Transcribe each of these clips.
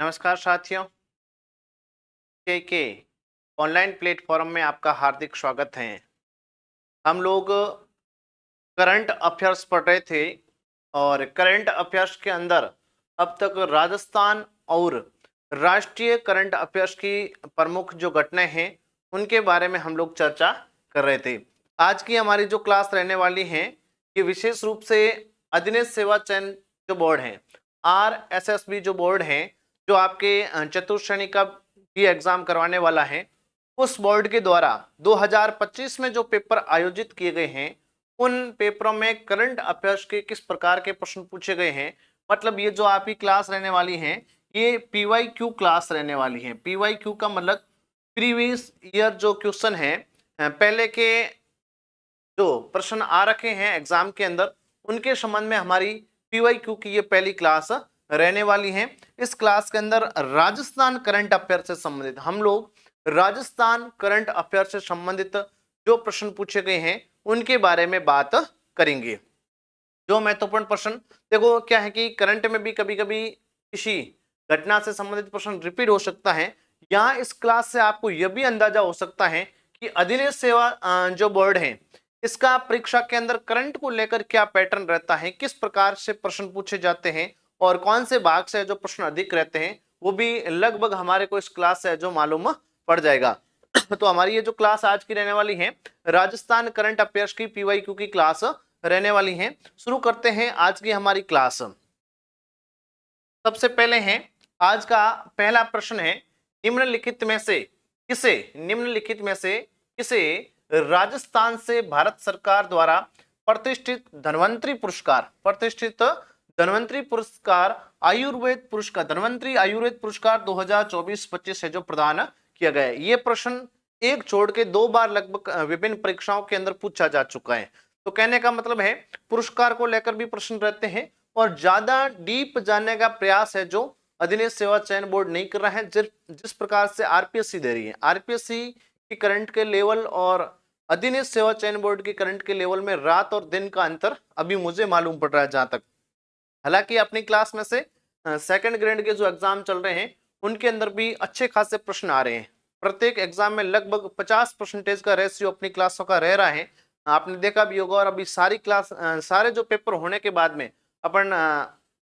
नमस्कार साथियों, के ऑनलाइन प्लेटफॉर्म में आपका हार्दिक स्वागत है। हम लोग करंट अफेयर्स पढ़ रहे थे और करंट अफेयर्स के अंदर अब तक राजस्थान और राष्ट्रीय करंट अफेयर्स की प्रमुख जो घटनाएं हैं उनके बारे में हम लोग चर्चा कर रहे थे। आज की हमारी जो क्लास रहने वाली है ये विशेष रूप से अधीनस्थ सेवा चयन जो बोर्ड है, RSSB जो बोर्ड है, जो आपके चतुर्थ श्रेणी का भी एग्जाम करवाने वाला है, उस बोर्ड के द्वारा 2025 में जो पेपर आयोजित किए गए हैं उन पेपरों में करंट अफेयर्स के किस प्रकार के प्रश्न पूछे गए हैं। मतलब ये जो आपकी क्लास रहने वाली है ये PYQ क्लास रहने वाली है। PYQ का मतलब प्रीवियस ईयर जो क्वेश्चन है, पहले के जो प्रश्न आ रखे हैं एग्जाम के अंदर उनके संबंध में हमारी PYQ की ये पहली क्लास रहने वाली है। इस क्लास के अंदर राजस्थान करंट अफेयर से संबंधित हम लोग राजस्थान करंट अफेयर से संबंधित जो प्रश्न पूछे गए हैं उनके बारे में बात करेंगे। जो महत्वपूर्ण प्रश्न, देखो क्या है कि करंट में भी कभी कभी किसी घटना से संबंधित प्रश्न रिपीट हो सकता है। यहाँ इस क्लास से आपको यह भी अंदाजा हो सकता है कि अधीनस्थ सेवा जो बोर्ड है इसका परीक्षा के अंदर करंट को लेकर क्या पैटर्न रहता है, किस प्रकार से प्रश्न पूछे जाते हैं और कौन से भाग से जो प्रश्न अधिक रहते हैं वो भी लगभग हमारे को इस क्लास से जो मालूम पड़ जाएगा। तो हमारी ये जो क्लास आज की रहने वाली है राजस्थान करंट अफेयर्स की PYQ की क्लास रहने वाली है। शुरू करते हैं आज की हमारी क्लास। सबसे पहले है आज का पहला प्रश्न है, निम्नलिखित में से किसे राजस्थान से भारत सरकार द्वारा प्रतिष्ठित धन्वंतरी पुरस्कार धन्वंतरी आयुर्वेद पुरस्कार 2024-25 है जो प्रदान किया गया है। ये प्रश्न एक छोड़ के दो बार लगभग विभिन्न परीक्षाओं के अंदर पूछा जा चुका है। तो कहने का मतलब है पुरस्कार को लेकर भी प्रश्न रहते हैं और ज्यादा डीप जानने का प्रयास है जो अधीनस्थ सेवा चयन बोर्ड नहीं कर रहा है। जिस प्रकार से RPSC दे रही है, RPSC की करंट के लेवल और अधीनस्थ सेवा चयन बोर्ड की करंट के लेवल में रात और दिन का अंतर अभी मुझे मालूम पड़ रहा है जहां तक। हालांकि अपनी क्लास में से सेकंड ग्रेड के जो एग्जाम चल रहे हैं उनके अंदर भी अच्छे खासे प्रश्न आ रहे हैं। प्रत्येक एग्जाम में लगभग 50% का रेशियो अपनी क्लासों का रह रहा है, आपने देखा भी होगा। और अभी सारे जो पेपर होने के बाद में अपन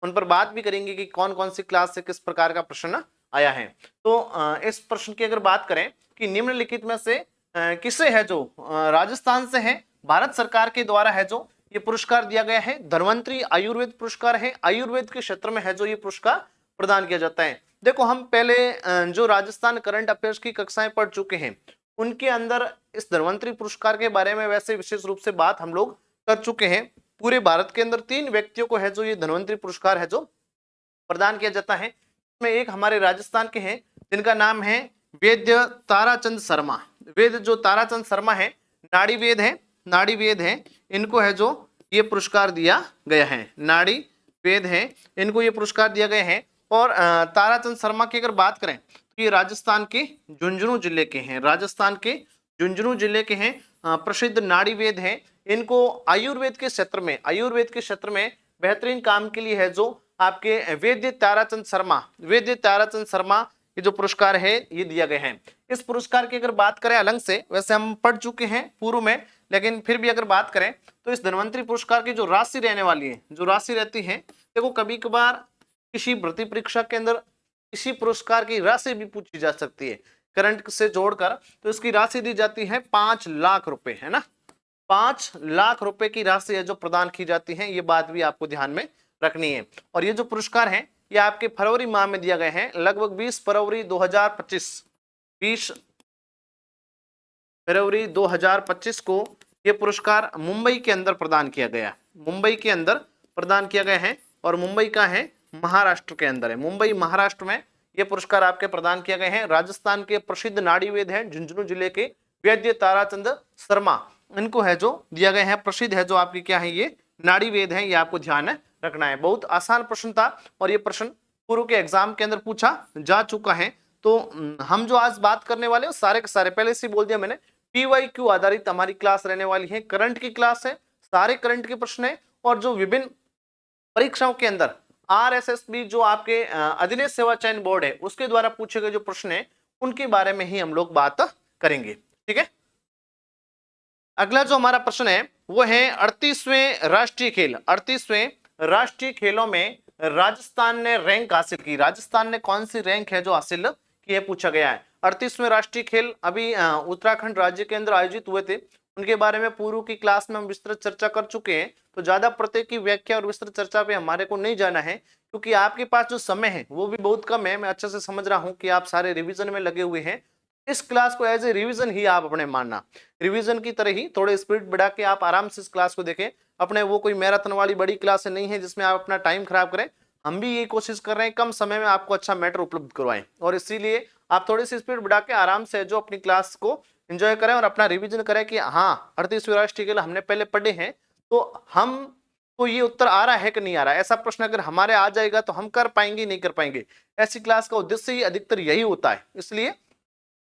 उन पर बात भी करेंगे कि कौन कौन सी क्लास से किस प्रकार का प्रश्न आया है। तो इस प्रश्न की अगर बात करें कि निम्नलिखित में से किसे है जो राजस्थान से है, भारत सरकार के द्वारा है जो ये पुरस्कार दिया गया है, धन्वंतरी आयुर्वेद पुरस्कार है, आयुर्वेद के क्षेत्र में है जो ये पुरस्कार प्रदान किया जाता है। देखो हम पहले जो राजस्थान करंट अफेयर्स की कक्षाएं पढ़ चुके हैं उनके अंदर इस धन्वंतरी पुरस्कार के बारे में वैसे विशेष रूप से बात हम लोग कर चुके हैं। पूरे भारत के अंदर 3 व्यक्तियों को है जो ये धन्वंतरी पुरस्कार है जो प्रदान किया जाता है। इसमें एक हमारे राजस्थान के हैं जिनका नाम है वैद्य ताराचंद शर्मा। वैद्य जो ताराचंद शर्मा है नाड़ी वेद है, इनको है जो ये पुरस्कार दिया गया है। नाड़ी वेद है, इनको ये पुरस्कार दिया गया है। और ताराचंद शर्मा की अगर बात करें तो ये राजस्थान के झुंझुनू जिले के हैं, प्रसिद्ध नाड़ी वेद हैं। इनको आयुर्वेद के क्षेत्र में बेहतरीन काम के लिए है जो आपके वैद्य ताराचंद शर्मा ये जो पुरस्कार है ये दिया गया है। इस पुरस्कार की अगर बात करें अलग से, वैसे हम पढ़ चुके हैं पूर्व में, लेकिन फिर भी अगर बात करें तो इस धन्वंतरी पुरस्कार की जो राशि रहने वाली है, जो राशि रहती है, देखो कभी कभार किसी भर्ती परीक्षा के अंदर इसी पुरस्कार की राशि भी पूछी जा सकती है करंट से जोड़कर। तो इसकी राशि दी जाती है 5 लाख रुपए, है ना। 5 लाख रुपए की राशि है जो प्रदान की जाती है, ये बात भी आपको ध्यान में रखनी है। और ये जो पुरस्कार है ये आपके फरवरी माह में दिया गया है, लगभग 20 फरवरी 2025 को ये पुरस्कार मुंबई के अंदर प्रदान किया गया है। और मुंबई का है महाराष्ट्र के अंदर है, मुंबई महाराष्ट्र में ये पुरस्कार आपके प्रदान किए गए हैं। राजस्थान के प्रसिद्ध नाड़ी वेद हैं झुंझुनू जिले के वैद्य ताराचंद शर्मा, इनको है जो दिया गया है। प्रसिद्ध है जो आपकी क्या है, ये नाड़ी वेद है, ये आपको ध्यान रखना है। बहुत आसान प्रश्न था और ये प्रश्न पूर्व के एग्जाम के अंदर पूछा जा चुका है। तो हम जो आज बात करने वाले हैं सारे के सारे पहले से बोल दिया मैंने, PYQ आधारित हमारी क्लास रहने वाली है, करंट की क्लास है, सारे करंट के प्रश्न है। और जो विभिन्न परीक्षाओं के अंदर RSSB जो आपके अधिनियम सेवा चयन बोर्ड है उसके द्वारा पूछे गए जो प्रश्न है उनके बारे में ही हम लोग बात करेंगे। ठीक है, अगला जो हमारा प्रश्न है वो है 38वें राष्ट्रीय खेल। 38वें राष्ट्रीय खेलों में राजस्थान ने रैंक हासिल की। राजस्थान ने कौन सी रैंक है जो हासिल की है पूछा गया है। 38वें राष्ट्रीय खेल अभी उत्तराखंड राज्य के अंदर आयोजित हुए थे, उनके बारे में पूर्व की क्लास में हम विस्तृत चर्चा कर चुके हैं, तो ज्यादा प्रत्येक की व्याख्या और विस्तृत चर्चा पे हमारे को नहीं जाना है, क्योंकि आपके पास जो समय है वो भी बहुत कम है। मैं अच्छे से समझ रहा हूं कि आप सारे रिवीजन में लगे हुए हैं। इस क्लास को एज ए रिवीजन ही आप अपने मानना, रिवीजन की तरह ही थोड़े स्पीड बढ़ा के आप आराम से इस क्लास को देखें। अपने वो कोई मैराथन वाली बड़ी क्लास नहीं है जिसमें आप अपना टाइम खराब करें। हम भी यही कोशिश कर रहे हैं कम समय में आपको अच्छा मैटर उपलब्ध करवाएं, और इसीलिए आप थोड़ी सी स्पीड बढ़ा के आराम से जो अपनी क्लास को एंजॉय करें और अपना रिवीजन करें कि हाँ 38वें राष्ट्रीय खेल हमने पहले पढ़े हैं, तो हम तो ये उत्तर आ रहा है कि नहीं आ रहा है। ऐसा प्रश्न अगर हमारे आ जाएगा तो हम कर पाएंगे नहीं कर पाएंगे। ऐसी क्लास का उद्देश्य ही अधिकतर यही होता है, इसलिए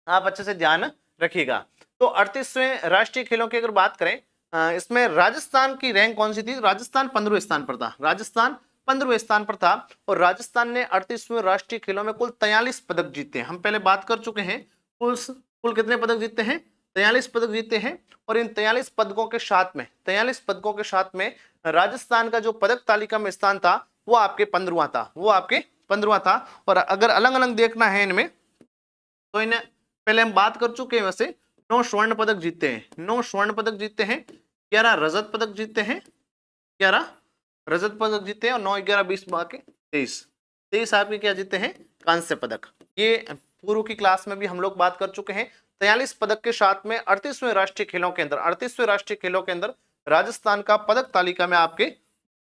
आप अच्छे से ध्यान रखिएगा। तो 38वें राष्ट्रीय खेलों की अगर बात करें, इसमें राजस्थान की रैंक कौन सी थी। राजस्थान 15वें स्थान पर था। राजस्थान 15वें स्थान पर था, और राजस्थान ने 38वें राष्ट्रीय खेलों में कुल 43 पदक जीते। हम पहले बात कर चुके हैं कुल कितने पदक जीते हैं, 43 पदक जीते हैं। और इन 43 पदकों के साथ में 43 पदकों के साथ में राजस्थान का जो पदक तालिका में स्थान था वो आपके 15वां था, वो आपके 15वां था। और अगर अलग अलग देखना है इनमें, तो इन्हें पहले हम बात कर चुके हैं। वैसे 9 स्वर्ण पदक जीते हैं, 9 स्वर्ण पदक जीते हैं, 11 रजत पदक जीते हैं, 11 रजत पदक जीते हैं, और 9 11 20 बाकी 23 आपके क्या जीते हैं, कांस्य पदक। ये पूर्व की क्लास में भी हम लोग बात कर चुके हैं। 43 पदक के साथ में 38वें राष्ट्रीय खेलों के अंदर 38वें राष्ट्रीय खेलों के अंदर राजस्थान का पदक तालिका में आपके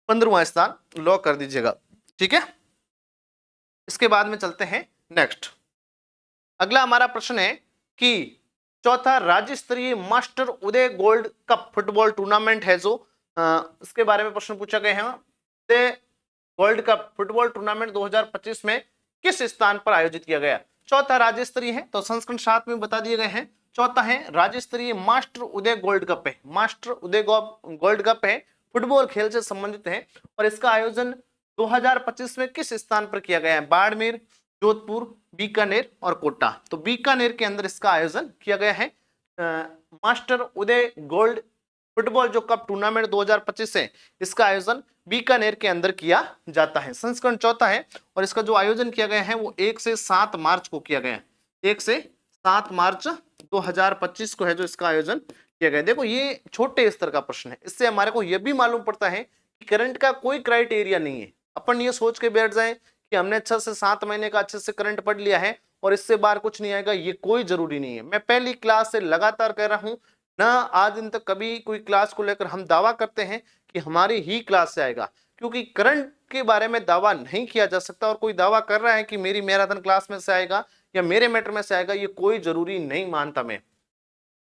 15वां स्थान लॉक कर दीजिएगा। ठीक है, इसके बाद में चलते हैं नेक्स्ट। अगला हमारा प्रश्न है कि चौथा राज्य स्तरीय मास्टर उदय गोल्ड कप फुटबॉल टूर्नामेंट है जो इसके बारे में प्रश्न पूछा गया है। उदय गोल्ड कप फुटबॉल टूर्नामेंट 2025 में किस स्थान पर आयोजित किया गया। चौथा राज्य स्तरीय है, तो संस्करण 7 में बता दिए गए हैं। चौथा है राज्य स्तरीय मास्टर उदय गोल्ड कप है, मास्टर उदय गोल्ड कप है, फुटबॉल खेल से संबंधित है, और इसका आयोजन 2025 में किस स्थान पर किया गया है। बाड़मेर, जोधपुर, बीकानेर और कोटा। तो बीकानेर के अंदर इसका आयोजन किया गया है। मास्टर उदय गोल्ड फुटबॉल जो कप टूर्नामेंट 2025 है, इसका आयोजन बीकानेर के अंदर किया जाता है। संस्करण चौथा है, और इसका जो आयोजन किया गया है वो 1 से 7 मार्च को किया गया है। 1 से 7 मार्च 2025 को है जो इसका आयोजन किया गया। देखो ये छोटे स्तर का प्रश्न है, इससे हमारे को यह भी मालूम पड़ता है कि करंट का कोई क्राइटेरिया नहीं है। अपन ये सोच के बैठ जाए कि हमने 6 से 7 महीने का अच्छे से करंट पढ़ लिया है और इससे बाहर कुछ नहीं आएगा, ये कोई जरूरी नहीं है। मैं पहली क्लास से लगातार कह रहा हूं ना, आज दिन तक कभी कोई क्लास को लेकर हम दावा करते हैं कि हमारी ही क्लास से आएगा, क्योंकि करंट के बारे में दावा नहीं किया जा सकता। और कोई दावा कर रहा है कि मेरी मैराथन क्लास में से आएगा या मेरे मैटर में से आएगा, ये कोई जरूरी नहीं मानता मैं,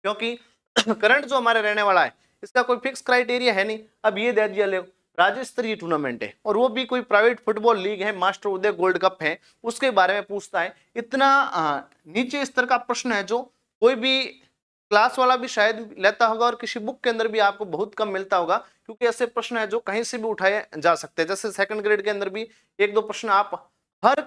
क्योंकि करंट जो हमारे रहने वाला है इसका कोई फिक्स क्राइटेरिया है नहीं। अब ये दे दिया ले राज्य स्तरीय टूर्नामेंट है, और वो भी कोई प्राइवेट फुटबॉल लीग है, मास्टर उदय गोल्ड कप है, उसके बारे में पूछता है। इतना नीचे स्तर का प्रश्न है जो कोई भी क्लास वाला भी शायद लेता होगा, और किसी बुक के अंदर भी आपको बहुत कम मिलता होगा, क्योंकि ऐसे प्रश्न है जो कहीं से भी उठाए जा सकते हैं। जैसे सेकंड ग्रेड के अंदर भी 1-2 प्रश्न आप हर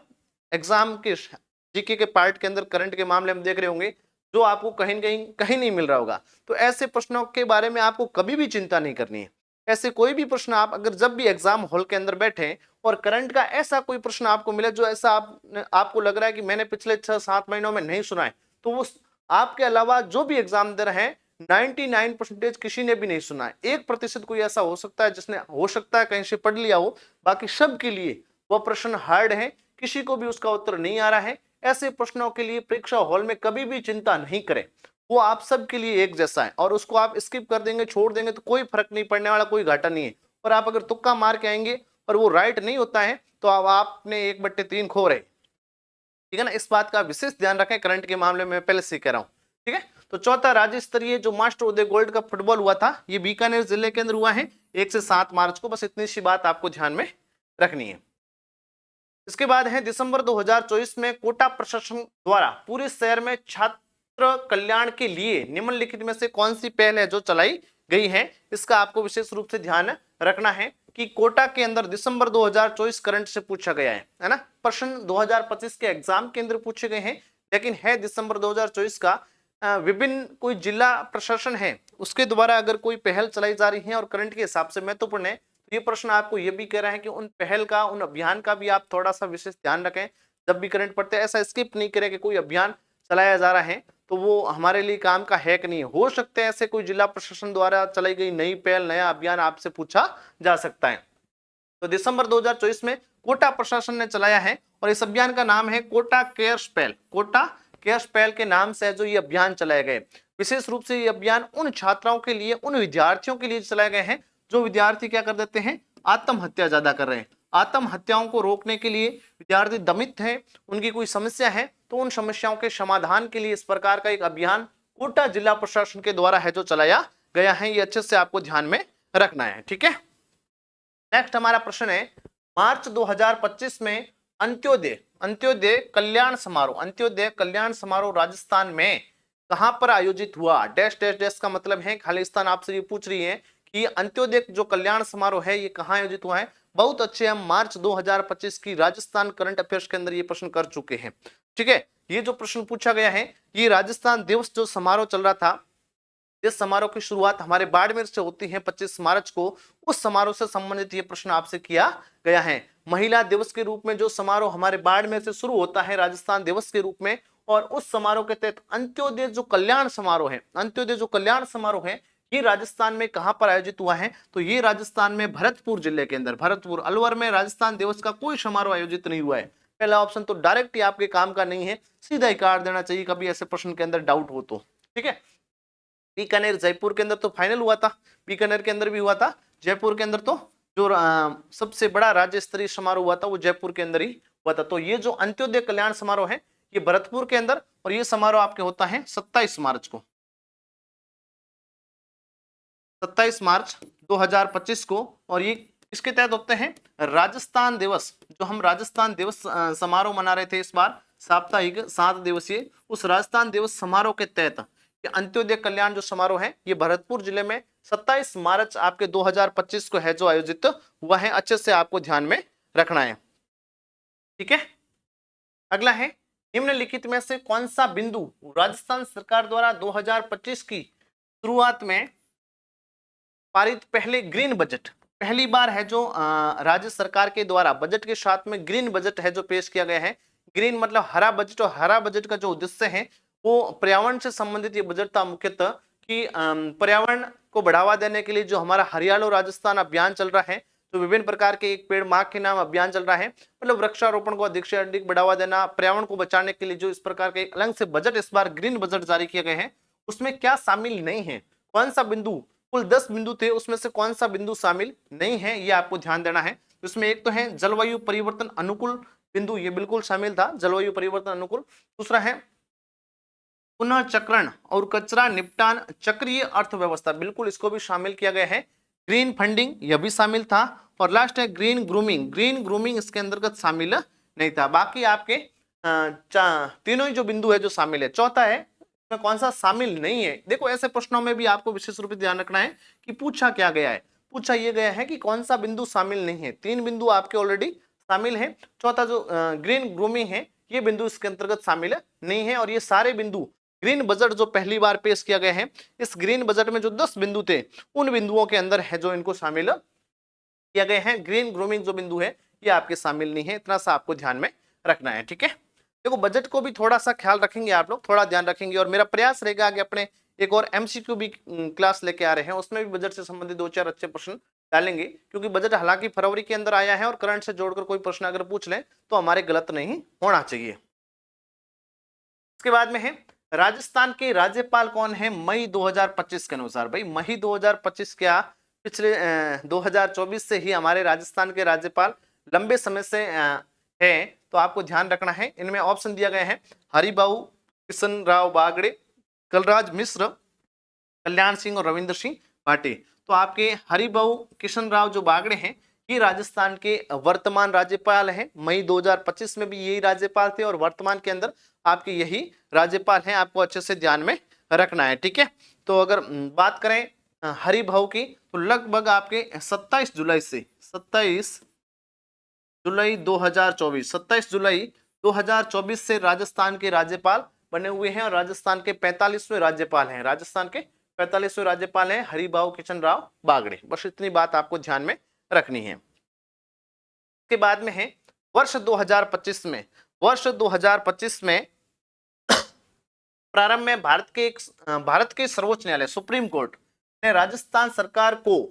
एग्जाम के जीके के पार्ट के अंदर करंट के मामले में देख रहे होंगे, जो आपको कहीं नहीं मिल रहा होगा। तो ऐसे प्रश्नों के बारे में आपको कभी भी चिंता नहीं करनी है। ऐसे कोई भी प्रश्न आप अगर जब भी एग्जाम हॉल के अंदर बैठे और करंट का ऐसा कोई प्रश्न आपको मिले जो ऐसा आपको लग रहा है कि मैंने पिछले 6-7 महीनों में नहीं सुना है, तो वो आपके अलावा जो भी एग्जाम दे रहे हैं 99% किसी ने भी नहीं सुना है। 1% कोई ऐसा हो सकता है जिसने हो सकता है कहीं से पढ़ लिया हो, बाकी सब के लिए वह प्रश्न हार्ड है, किसी को भी उसका उत्तर नहीं आ रहा है। ऐसे प्रश्नों के लिए परीक्षा हॉल में कभी भी चिंता नहीं करें, वो आप सब के लिए एक जैसा है, और उसको आप स्किप कर देंगे, छोड़ देंगे तो कोई फर्क नहीं पड़ने वाला, कोई घाटा नहीं है। और आप अगर तुक्का मार के आएंगे और वो राइट नहीं होता है तो अब आपने 1/3 खो रहे, ठीक है ना। इस बात का विशेष ध्यान रखें, करंट के मामले में पहले से कह रहा हूं, ठीक है। तो चौथा राज्य स्तरीय जो मास्टर उदय गोल्ड कप फुटबॉल हुआ था, ये बीकानेर जिले के अंदर हुआ है 1 से 7 मार्च को। बस इतनी सी बात आपको ध्यान में रखनी है। इसके बाद है दिसंबर 2024 में कोटा प्रशासन द्वारा पूरे शहर में छात्र कल्याण के लिए निम्नलिखित में से कौन सी पहल है जो चलाई गई है, इसका आपको विशेष रूप से ध्यान रखना है। कि कोटा के अंदर दिसंबर 2024 करंट से पूछा गया है ना। प्रश्न 2025 के एग्जाम के अंदर पूछे गए हैं, लेकिन है दिसंबर 2024 का। विभिन्न कोई जिला प्रशासन है उसके द्वारा अगर कोई पहल चलाई जा रही है और करंट के हिसाब से महत्वपूर्ण है, तो ये प्रश्न आपको ये भी कह रहा है कि उन पहल का, उन अभियान का भी आप थोड़ा सा विशेष ध्यान रखें। जब भी करंट पढ़ते हैं ऐसा स्किप नहीं करें कि कोई अभियान चलाया जा रहा है तो वो हमारे लिए काम का है कि नहीं। हो सकते हैं ऐसे कोई जिला प्रशासन द्वारा चलाई गई नई पहल, नया अभियान आपसे पूछा जा सकता है। तो दिसंबर 2024 में कोटा प्रशासन ने चलाया है और इस अभियान का नाम है कोटा केयर्स पहल। कोटा केयर्स पहल के नाम से जो ये अभियान चलाए गए। विशेष रूप से ये अभियान उन छात्राओं के लिए, उन विद्यार्थियों के लिए चलाए गए हैं जो विद्यार्थी क्या कर देते हैं, आत्महत्या ज्यादा कर रहे हैं। आत्महत्याओं को रोकने के लिए विद्यार्थी दमित है, उनकी कोई समस्या है, तो उन समस्याओं के समाधान के लिए इस प्रकार का एक अभियान कोटा जिला प्रशासन के द्वारा है जो चलाया गया है। ये अच्छे से आपको ध्यान में रखना है, ठीक है। नेक्स्ट हमारा प्रश्न है, मार्च 2025 में अंत्योदय कल्याण समारोह राजस्थान में कहां पर आयोजित हुआ। डैश डैश डैश का मतलब है खालिस्तान आपसे ये पूछ रही है कि अंत्योदय जो कल्याण समारोह है ये कहां आयोजित हुआ है। बहुत अच्छे, हम मार्च 2025 की राजस्थान करंट अफेयर्स के अंदर ये प्रश्न कर चुके हैं, ठीक है। ये जो प्रश्न पूछा गया है, ये राजस्थान दिवस जो समारोह चल रहा था, इस समारोह की शुरुआत हमारे बाड़मेर से होती है 25 मार्च को। उस समारोह से संबंधित ये प्रश्न आपसे किया गया है। महिला दिवस के रूप में जो समारोह हमारे बाड़मेर से शुरू होता है राजस्थान दिवस के रूप में, और उस समारोह के तहत अंत्योदय जो कल्याण समारोह है ये राजस्थान में कहां पर आयोजित हुआ है, तो ये राजस्थान में भरतपुर जिले के अंदर, भरतपुर अलवर में राजस्थान दिवस का कोई समारोह आयोजित नहीं हुआ है। पहला ऑप्शन तो डायरेक्ट ही आपके काम का नहीं है, सीधा ही काट देना चाहिए कभी ऐसे प्रश्न के अंदर डाउट हो तो, ठीक है। बीकानेर जयपुर के अंदर तो फाइनल हुआ था, बीकानेर के अंदर भी हुआ था, जयपुर के अंदर तो जो सबसे बड़ा राज्य स्तरीय समारोह हुआ था वो जयपुर के अंदर ही हुआ था। तो ये जो अंत्योदय कल्याण समारोह है ये भरतपुर के अंदर, और ये समारोह आपके होता है 27 मार्च को, 27 मार्च 2025 को। और ये इसके तहत होते हैं राजस्थान दिवस, जो हम राजस्थान दिवस समारोह मना रहे थे इस बार साप्ताहिक 7 दिवसीय, उस राजस्थान दिवस समारोह के तहत अंत्योदय कल्याण जो समारोह है ये भरतपुर जिले में 27 मार्च आपके 2025 को है जो आयोजित हुआ है। अच्छे से आपको ध्यान में रखना है, ठीक है। अगला है, निम्नलिखित में से कौन सा बिंदु राजस्थान सरकार द्वारा 2025 की शुरुआत में पारित पहले ग्रीन बजट, पहली बार है जो राज्य सरकार के द्वारा बजट के साथ में ग्रीन बजट है जो पेश किया गया है। ग्रीन मतलब हरा बजट, और हरा बजट का जो उद्देश्य है वो पर्यावरण से संबंधित ये बजट था मुख्यतः, कि पर्यावरण को बढ़ावा देने के लिए जो हमारा हरियालो राजस्थान अभियान चल रहा है, तो विभिन्न प्रकार के एक पेड़ माँ के नाम अभियान चल रहा है, मतलब वृक्षारोपण को अधिक से अधिक बढ़ावा देना, पर्यावरण को बचाने के लिए जो इस प्रकार के अलग से बजट इस बार ग्रीन बजट जारी किए गए हैं, उसमें क्या शामिल नहीं है, कौन सा बिंदु, कुल 10 बिंदु थे उसमें से कौन सा बिंदु शामिल नहीं है, ये आपको ध्यान देना है। इसमें एक तो है जलवायु परिवर्तन अनुकूल बिंदु, ये बिल्कुल शामिल था, जलवायु परिवर्तन अनुकूल। दूसरा है पुनर्चक्रण और कचरा निपटान चक्रीय अर्थव्यवस्था, बिल्कुल इसको भी शामिल किया गया है। ग्रीन फंडिंग यह भी शामिल था, और लास्ट है ग्रीन ग्रूमिंग, ग्रीन ग्रूमिंग इसके अंतर्गत शामिल नहीं था। बाकी आपके तीनों ही जो बिंदु है जो शामिल है। चौथा है इसमें कौन सा शामिल नहीं है। देखो ऐसे प्रश्नों में भी आपको विशेष रूप से ध्यान रखना है कि पूछा क्या गया है, पूछा यह गया है कि कौन सा बिंदु शामिल नहीं है। 3 बिंदु आपके ऑलरेडी शामिल है, चौथा जो ग्रीन ग्रूमिंग है ये बिंदु इसके अंतर्गत शामिल नहीं है। और ये सारे बिंदु ग्रीन बजट जो पहली बार पेश किया गया है, इस ग्रीन बजट में जो 10 बिंदु थे उन बिंदुओं के अंदर है जो इनको शामिल किया गया है। ग्रीन ग्रूमिंग जो बिंदु है ये आपके शामिल नहीं है, इतना सा आपको ध्यान में रखना है, ठीक है। देखो बजट को भी थोड़ा सा ख्याल रखेंगे आप लोग, थोड़ा ध्यान रखेंगे, और मेरा प्रयास रहेगा आगे अपने एक और MCQ भी क्लास लेके आ रहे हैं, उसमें भी बजट से संबंधित 2-4 अच्छे प्रश्न डालेंगे, क्योंकि बजट हालांकि फरवरी के अंदर आया है और करंट से जोड़कर कोई प्रश्न अगर पूछ लें तो हमारे गलत नहीं होना चाहिए। इसके बाद में है राजस्थान के राज्यपाल कौन है मई 2025 के अनुसार। भाई मई 2025 क्या, पिछले 2024 से ही हमारे राजस्थान के राज्यपाल लंबे समय से है, तो आपको ध्यान रखना है। इनमें ऑप्शन दिया गया है हरिबाऊ किशन राव बागड़े, कलराज मिश्र, कल्याण सिंह और रविंद्र सिंह भाटी। तो आपके हरिबाऊ किशन राव जो बागड़े हैं ये राजस्थान के वर्तमान राज्यपाल हैं। मई 2025 में भी यही राज्यपाल थे और वर्तमान के अंदर आपके यही राज्यपाल हैं, आपको अच्छे से ध्यान में रखना है, ठीक है। तो अगर बात करें हरिभाऊ की, तो लगभग आपके 27 जुलाई 2024, 27 जुलाई 2024 से राजस्थान के राज्यपाल बने हुए हैं और राजस्थान के 45वें राज्यपाल हैं। राजस्थान के 45वें राज्यपाल हैं हरिभाऊ किशन राव बागड़े। बस इतनी बात आपको ध्यान में रखनी है। के बाद में है वर्ष 2025 में, वर्ष 2025 में प्रारंभ में भारत के सर्वोच्च न्यायालय सुप्रीम कोर्ट ने राजस्थान सरकार को,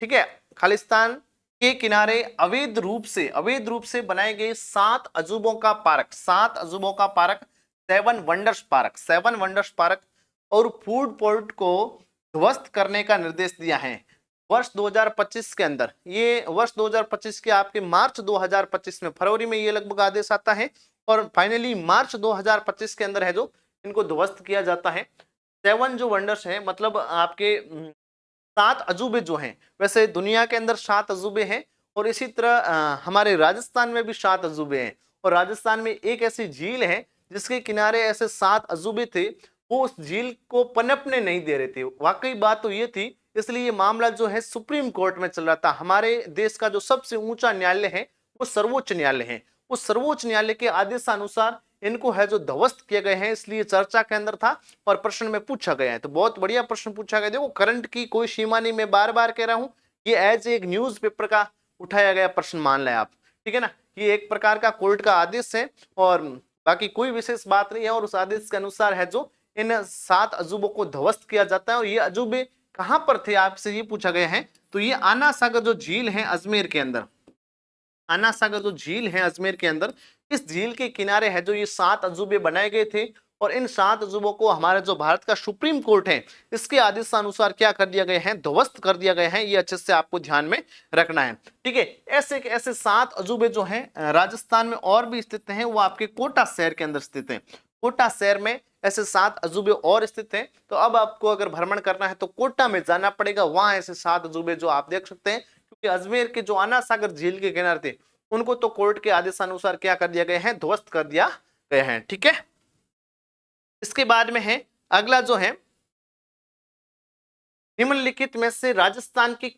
ठीक है, खालिस्तान के किनारे अवैध रूप से बनाए गए 7 अजूबों का पार्क, 7 वंडर्स पार्क और फूड पोर्ट को ध्वस्त करने का निर्देश दिया है वर्ष 2025 के अंदर। ये वर्ष 2025 के आपके मार्च 2025 में, फरवरी में ये लगभग आदेश आता है और फाइनली मार्च 2025 के अंदर है जो इनको ध्वस्त किया जाता है। 7 जो वंडर्स हैं, मतलब आपके 7 अजूबे जो हैं, वैसे दुनिया के अंदर 7 अजूबे हैं और इसी तरह हमारे राजस्थान में भी 7 अजूबे हैं और राजस्थान में एक ऐसी झील है जिसके किनारे ऐसे 7 अजूबे थे, वो उस झील को पनपने नहीं दे रहे थे। वाकई बात तो ये थी, इसलिए ये मामला जो है सुप्रीम कोर्ट में चल रहा था। हमारे देश का जो सबसे ऊंचा न्यायालय है वो सर्वोच्च न्यायालय है। उस सर्वोच्च न्यायालय के आदेशानुसार इनको है जो ध्वस्त किए गए हैं, इसलिए चर्चा के अंदर था और प्रश्न में पूछा गया है। तो बहुत बढ़िया प्रश्न पूछा गया। देखो करंट की कोई सीमा नहीं, मैं बार बार कह रहा हूं, ये एज एक न्यूज पेपर का उठाया गया प्रश्न मान लें आप, ठीक है ना। ये एक प्रकार का कोर्ट का आदेश है और बाकी कोई विशेष बात नहीं है और उस आदेश के अनुसार है जो इन 7 अजूबों को ध्वस्त किया जाता है। और ये अजूबे कहां पर थे आपसे ये पूछा गया है, तो ये आना सागर जो झील है अजमेर के अंदर, आना सागर जो झील है अजमेर के अंदर, इस झील के किनारे है जो ये 7 अजूबे बनाए गए थे और इन 7 अजूबों को हमारे जो भारत का सुप्रीम कोर्ट है इसके आदेशानुसार क्या कर दिया गया है, ध्वस्त कर दिया गया है। ये अच्छे से आपको ध्यान में रखना है, ठीक है। ऐसे 7 अजूबे जो हैं राजस्थान में और भी स्थित हैं, वो आपके कोटा शहर के अंदर स्थित हैं। कोटा शहर में ऐसे 7 अजूबे और स्थित हैं। तो अब आपको अगर भ्रमण करना है तो कोटा में जाना पड़ेगा, वहां ऐसे 7 अजूबे जो आप देख सकते हैं, क्योंकि अजमेर के जो आना सागर झील के किनारे थे उनको तो कोर्ट के आदेशानुसार क्या कर दिया गया है, ध्वस्त कर दिया गया है, ठीक है। इसके बाद में है अगला जो है, निम्नलिखित में से राजस्थान की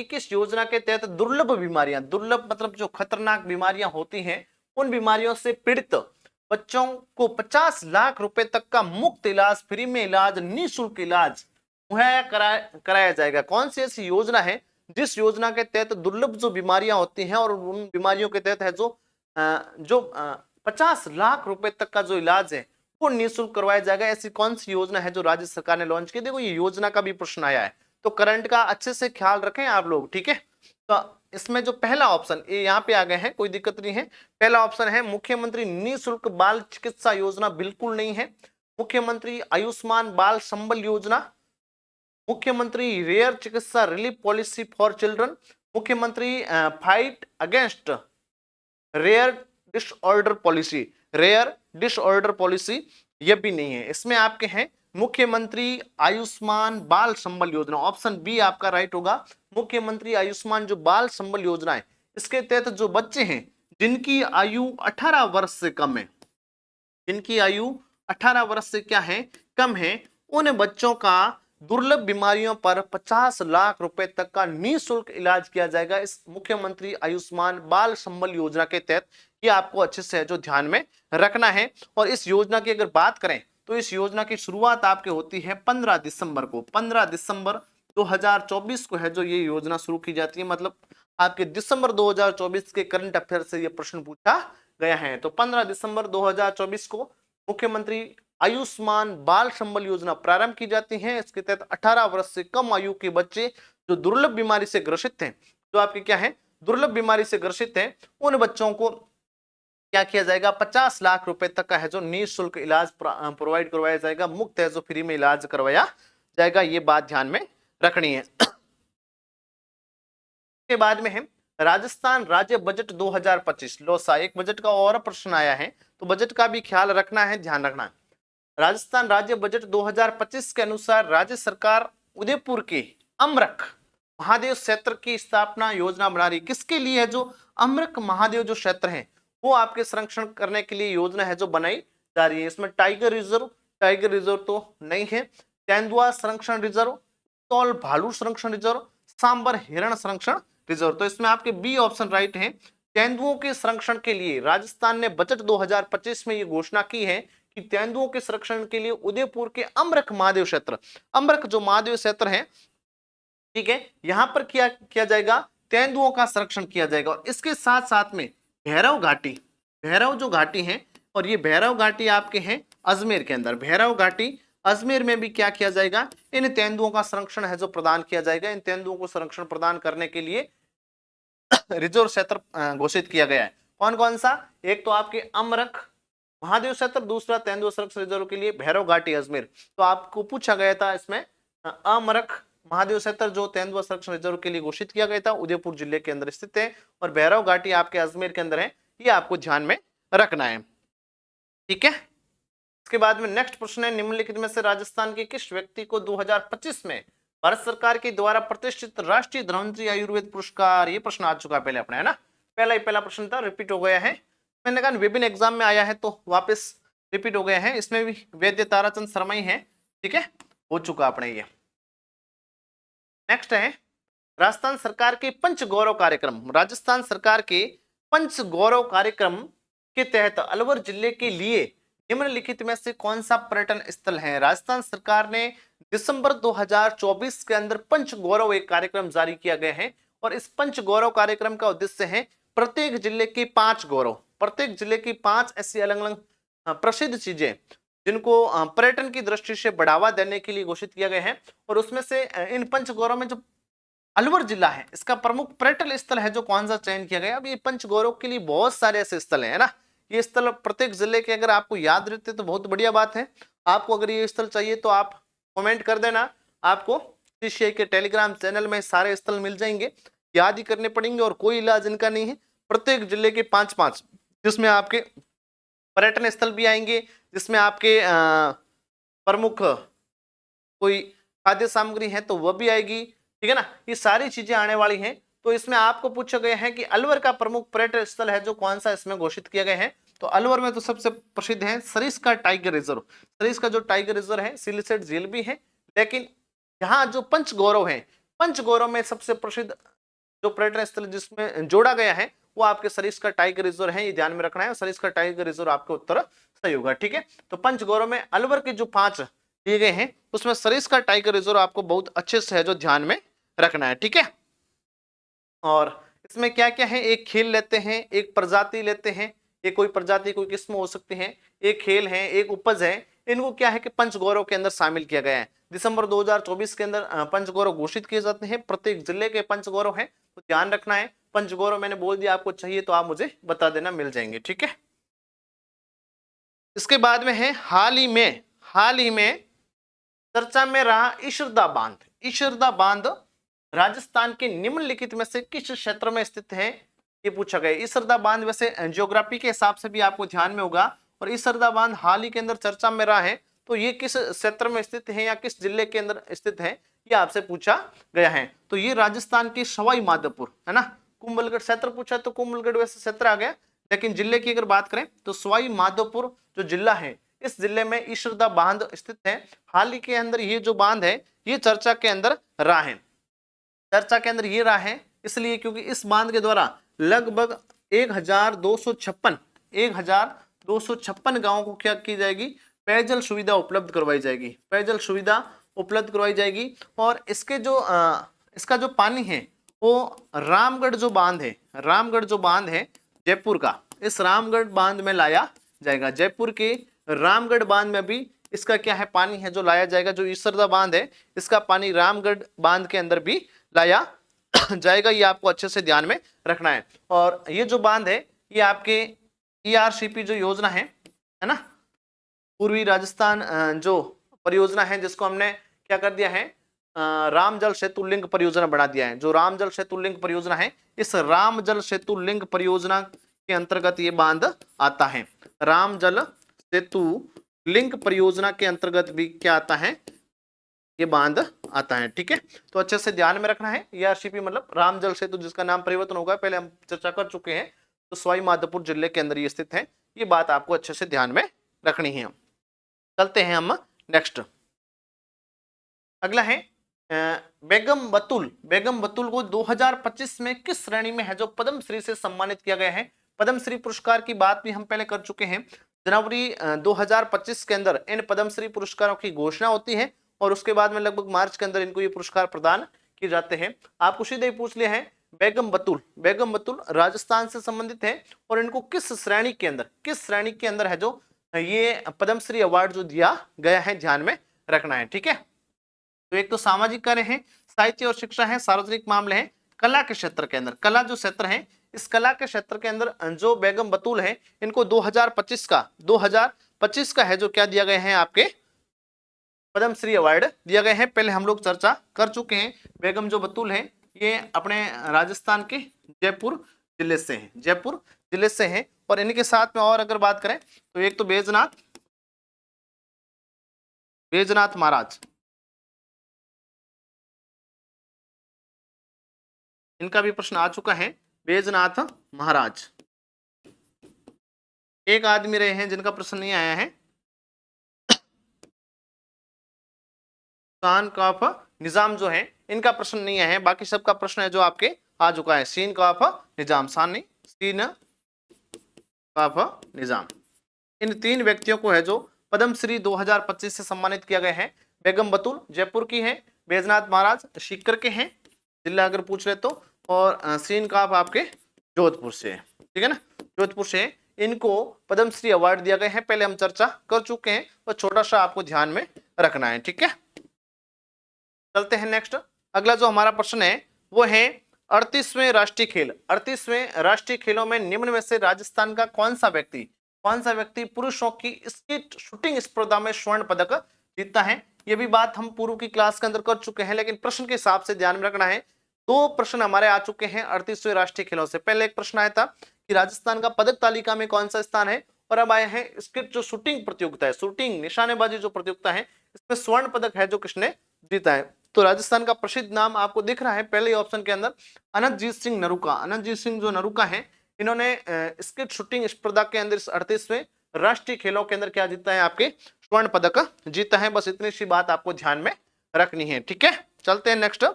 किस योजना के तहत दुर्लभ बीमारियां, दुर्लभ मतलब जो खतरनाक बीमारियां होती हैं, उन बीमारियों से पीड़ित बच्चों को 50 लाख रुपए तक का मुफ्त इलाज, फ्री में इलाज, निःशुल्क इलाज मुहैया कराया जाएगा। कौन सी ऐसी योजना है जिस योजना के तहत दुर्लभ जो बीमारियां होती हैं और उन बीमारियों के तहत है जो 50 लाख रुपए तक का जो इलाज है वो निःशुल्क करवाया जाएगा। ऐसी कौन सी योजना है जो राज्य सरकार ने लॉन्च की? देखो ये योजना का भी प्रश्न आया है, तो करंट का अच्छे से ख्याल रखें आप लोग, ठीक है। तो इसमें जो पहला ऑप्शन ये यहाँ पे आ गए हैं, कोई दिक्कत नहीं है। पहला ऑप्शन है मुख्यमंत्री निःशुल्क बाल चिकित्सा योजना, बिल्कुल नहीं है। मुख्यमंत्री आयुष्मान बाल संबल योजना, मुख्यमंत्री रेयर चिकित्सा रिलीफ पॉलिसी फॉर चिल्ड्रन, मुख्यमंत्री fight against rare disorder policy, rare disorder policy, ये भी नहीं है। इसमें आपके हैं मुख्यमंत्री आयुष्मान बाल संबल योजना, ऑप्शन बी आपका राइट होगा। मुख्यमंत्री आयुष्मान जो बाल संबल योजना है, इसके तहत जो बच्चे हैं जिनकी आयु 18 वर्ष से कम है, जिनकी आयु 18 वर्ष से क्या है, कम है, उन बच्चों का दुर्लभ बीमारियों पर 50 लाख रुपए तक का निःशुल्क इलाज किया जाएगा इस मुख्यमंत्री आयुष्मान बाल संबल योजना के तहत। ये आपको अच्छे से जो ध्यान में रखना है। और इस योजना की अगर बात करें तो इस योजना की शुरुआत आपके होती है 15 दिसंबर को, 15 दिसंबर 2024 को है जो ये योजना शुरू की जाती है। मतलब आपके दिसंबर 2024 के करंट अफेयर से ये प्रश्न पूछा गया है। तो 15 दिसंबर 2024 को मुख्यमंत्री आयुष्मान बाल संबल योजना प्रारंभ की जाती है। इसके तहत 18 वर्ष से कम आयु के बच्चे जो दुर्लभ बीमारी से ग्रसित हैं, जो आपके क्या है, दुर्लभ बीमारी से ग्रसित हैं, उन बच्चों को क्या किया जाएगा, 50 लाख रुपए तक का है जो निःशुल्क इलाज प्रोवाइड करवाया जाएगा, मुफ्त है जो फ्री में इलाज करवाया जाएगा। ये बात ध्यान में रखनी है। के बाद में है राजस्थान राज्य बजट 2025, लोसा, एक बजट का और प्रश्न आया है, तो बजट का भी ख्याल रखना है, ध्यान रखना है। राजस्थान राज्य बजट 2025 के अनुसार राज्य सरकार उदयपुर के अमरक महादेव क्षेत्र की स्थापना योजना बना रही। किसके लिए है? जो अमरक महादेव जो क्षेत्र है वो आपके संरक्षण करने के लिए योजना है जो बनाई जा रही है। इसमें टाइगर रिजर्व तो नहीं है, तेंदुआ संरक्षण रिजर्व, तौल भालू संरक्षण रिजर्व, सांबर हिरण संरक्षण रिजर्व। तो इसमें आपके बी ऑप्शन राइट है। तेंदुओं के संरक्षण के लिए राजस्थान ने बजट 2025 में ये घोषणा की है कि तेंदुओं के संरक्षण के लिए उदयपुर के अमरख महादेव क्षेत्र, अमरख जो महादेव क्षेत्र है, ठीक है, यहां पर किया किया जाएगा, तेंदुओं का संरक्षण किया जाएगा। और इसके साथ साथ में भैरव घाटी, भैरव जो घाटी है, और ये भैरव घाटी आपके हैं अजमेर के अंदर, भैरव घाटी अजमेर में भी क्या किया जाएगा, इन तेंदुओं का संरक्षण है जो प्रदान किया जाएगा। इन तेंदुओं को संरक्षण प्रदान करने के लिए रिजर्व क्षेत्र घोषित किया गया है। कौन कौन सा, एक तो आपके अमरख महादेव क्षेत्र, दूसरा तेंदुआ संरक्षण रिजर्व के लिए भैरव घाटी अजमेर। तो आपको पूछा गया था इसमें अमरख महादेव क्षेत्र जो तेंदुआ संरक्षण रिजर्व के लिए घोषित किया गया था, उदयपुर जिले के अंदर स्थित है, और भैरव घाटी आपके अजमेर के अंदर है, ये आपको ध्यान में रखना है, ठीक है। इसके बाद में नेक्स्ट प्रश्न है, निम्नलिखित में से राजस्थान के किस व्यक्ति को 2025 में भारत सरकार के द्वारा प्रतिष्ठित राष्ट्रीय धन्वंतरी आयुर्वेद पुरस्कार, ये प्रश्न आ चुका है पहले अपना, है ना, पहला प्रश्न था, रिपीट हो गया है, मैंने कहा विभिन्न एग्जाम में आया है तो वापस रिपीट हो गया है। इसमें भी वैद्य ताराचंद शर्मा ही है, ठीक है, हो चुका अपने ये। नेक्स्ट है, राजस्थान सरकार के पंच गौरव कार्यक्रम, राजस्थान सरकार के पंच गौरव कार्यक्रम के तहत अलवर जिले के लिए निम्नलिखित में से कौन सा पर्यटन स्थल है। राजस्थान सरकार ने दिसंबर 2024 के अंदर पंच गौरव एक कार्यक्रम जारी किया गया है, और इस पंच गौरव कार्यक्रम का उद्देश्य है प्रत्येक जिले के 5 गौरव, प्रत्येक जिले की 5 ऐसी अलग अलग प्रसिद्ध चीजें जिनको पर्यटन की दृष्टि से बढ़ावा देने के लिए घोषित किया गया है। और उसमें से इन पंच गौरव में जो अलवर जिला है, इसका प्रमुख पर्यटन स्थल है जो कौन सा चयन किया गया। अब ये पंच गौरव के लिए बहुत सारे ऐसे स्थल हैं, है ना, ये स्थल प्रत्येक जिले के अगर आपको याद रहते तो बहुत बढ़िया बात है। आपको अगर ये स्थल चाहिए तो आप कमेंट कर देना, आपको CCI के टेलीग्राम चैनल में सारे स्थल मिल जाएंगे, याद ही करने पड़ेंगे और कोई इलाज इनका नहीं है। प्रत्येक जिले के 5-5, जिसमें आपके पर्यटन स्थल भी आएंगे, जिसमें आपके प्रमुख कोई खाद्य सामग्री है तो वह भी आएगी, ठीक है ना, ये सारी चीजें आने वाली हैं। तो इसमें आपको पूछा गया है कि अलवर का प्रमुख पर्यटन स्थल है जो कौन सा, इसमें घोषित किया गया है। तो अलवर में तो सबसे प्रसिद्ध है सरिस्का टाइगर रिजर्व, सरिस्का जो टाइगर रिजर्व है, सिलिसेट झील भी है, लेकिन यहाँ जो पंच गौरव है, पंच गौरव में सबसे प्रसिद्ध जो पर्यटन स्थल जिसमें जोड़ा गया है वो आपके सरिस्का टाइगर रिजर्व है, ये ध्यान में रखना है। सरिस्का टाइगर रिजर्व आपका उत्तर सही होगा, ठीक है। तो पंच गौरव में अलवर के जो 5 दिए गए हैं उसमें सरिस्का टाइगर रिजर्व आपको बहुत अच्छे से है जो ध्यान में रखना है, ठीक है। और इसमें क्या क्या है, एक खेल लेते हैं, एक प्रजाति लेते हैं, एक कोई प्रजाति कोई किस्म हो सकती है, एक खेल है, एक उपज है, इनको क्या है कि पंच गौरव के अंदर शामिल किया गया है। दिसंबर 2024 के अंदर पंच गौरव घोषित किए जाते हैं, प्रत्येक जिले के पंच गौरव है, तो ध्यान रखना है। पंच गौरव मैंने बोल दिया, आपको चाहिए तो आप मुझे बता देना, मिल जाएंगे, ठीक है। इसके बाद में है हाल ही में चर्चा में रहा ईशरदा बांध। ईशरदा बांध राजस्थान के निम्नलिखित में से किस क्षेत्र में स्थित है, ये पूछा गया। ईशरदा बांध वैसे ज्योग्राफी के हिसाब से भी आपको ध्यान में होगा, और ईशरदा बांध हाल ही के अंदर चर्चा में रहा है, तो ये किस क्षेत्र में स्थित है या किस जिले के अंदर स्थित है, ये आपसे पूछा गया है। तो ये राजस्थान के सवाई माधोपुर, है ना, कुंभलगढ़ क्षेत्र पूछा तो कुंभलगढ़ वैसे क्षेत्र आ गया, लेकिन जिले की अगर बात करें तो सवाई माधोपुर जो जिला है, इस जिले में ईशरदा बांध स्थित है। हाल ही के अंदर ये जो बांध है ये चर्चा के अंदर रहा है, चर्चा के अंदर ये रहा है इसलिए क्योंकि इस बांध के द्वारा लगभग 1256 गांवों को क्या की जाएगी, पेयजल सुविधा उपलब्ध करवाई जाएगी, पेयजल सुविधा उपलब्ध करवाई जाएगी। और इसके जो इसका जो पानी है वो रामगढ़ जो बांध है, रामगढ़ जो बांध है जयपुर का, इस रामगढ़ बांध में लाया जाएगा। जयपुर के रामगढ़ बांध में भी इसका क्या है, पानी है जो लाया जाएगा। जो ईशरदा बांध है इसका पानी रामगढ़ बांध के अंदर भी लाया जाएगा, ये आपको अच्छे से ध्यान में रखना है। और ये जो बांध है ये आपके ERCP जो योजना है ना, पूर्वी राजस्थान जो परियोजना है, जिसको हमने क्या कर दिया है, राम जल सेतु लिंक परियोजना बना दिया है। जो राम जल सेतु लिंक परियोजना है, इस राम जल सेतु लिंक परियोजना के अंतर्गत ये बांध आता है। राम जल सेतु लिंक परियोजना के अंतर्गत भी क्या आता है, ये बांध आता है, ठीक है। तो अच्छे से ध्यान में रखना है, ERCP मतलब राम जल सेतु, जिसका नाम परिवर्तन होगा, पहले हम चर्चा कर चुके हैं। तो सवाई माधोपुर जिले के अंदर ये स्थित है, ये बात आपको अच्छे से ध्यान में रखनी है। चलते हैं हम नेक्स्ट, अगला है बेगम बतूल को 2025 में किस श्रेणी में है जो पद्मश्री से सम्मानित किया गया है। पद्मश्री पुरस्कार की बात भी हम पहले कर चुके हैं। जनवरी 2025 के अंदर इन पद्मश्री पुरस्कारों की घोषणा होती है और उसके बाद में लगभग मार्च के अंदर इनको ये पुरस्कार प्रदान किए जाते हैं। आपको सीधे ही पूछ लिया है, बेगम बतूल राजस्थान से संबंधित है और इनको किस श्रेणी के अंदर है जो ये पद्मश्री अवार्ड जो दिया गया है, ध्यान में रखना है। ठीक है, तो एक तो सामाजिक कार्य है, साहित्य और शिक्षा है, सार्वजनिक मामले हैं, कला के क्षेत्र के अंदर, कला जो क्षेत्र है इस कला के क्षेत्र के अंदर जो बेगम बतूल है इनको 2025 का है जो क्या दिया गया है, आपके पद्मश्री अवार्ड दिया गया है। पहले हम लोग चर्चा कर चुके हैं। बेगम जो बतूल है ये अपने राजस्थान के जयपुर जिले से हैं और इनके साथ में और अगर बात करें तो एक तो बैजनाथ महाराज, इनका भी प्रश्न आ चुका है। बैजनाथ महाराज एक आदमी रहे हैं जिनका प्रश्न नहीं आया है, शान काफ निजाम जो है इनका प्रश्न नहीं आया है, बाकी सबका प्रश्न है जो आपके आ चुका है। सीन काफ निजाम, शान नहीं, सीन काफ निजाम, इन तीन व्यक्तियों को है जो पद्मश्री 2025 से सम्मानित किया गया है। बेगम बतूल जयपुर की है, बैजनाथ महाराज सीकर के हैं जिला अगर पूछ रहे तो, और सीन काफ आपके जोधपुर से है। ठीक है ना, जोधपुर से इनको पद्मश्री अवार्ड दिया गया है। पहले हम चर्चा कर चुके हैं तो छोटा सा आपको ध्यान में रखना है। ठीक है, चलते हैं नेक्स्ट। अगला जो हमारा प्रश्न है वो है 38वें राष्ट्रीय खेल। 38वें राष्ट्रीय खेलों में निम्न में से राजस्थान का कौन सा व्यक्ति पुरुषों की स्कीट शूटिंग स्पर्धा में स्वर्ण पदक जीतता है। ये भी बात हम पूर्व की क्लास के अंदर कर चुके हैं, लेकिन प्रश्न के हिसाब से ध्यान में रखना है। दो प्रश्न हमारे आ चुके हैं 38वें राष्ट्रीय खेलों से। पहले एक प्रश्न आया था कि राजस्थान का पदक तालिका में कौन सा स्थान है, और अब आए हैं स्कीट जो शूटिंग प्रतियोगिता है, शूटिंग निशानेबाजी जो प्रतियोगिता है इसमें स्वर्ण पदक है जो किसने जीता है। तो राजस्थान का प्रसिद्ध नाम आपको दिख रहा है पहले ऑप्शन के अंदर, अनंतजीत सिंह जो नरूका है, इन्होंने स्कीट शूटिंग स्पर्धा के अंदर 38वें राष्ट्रीय खेलों के अंदर क्या जीता है, आपके स्वर्ण पदक जीता है। बस इतनी सी बात आपको ध्यान में रखनी है। ठीक है, चलते हैं नेक्स्ट।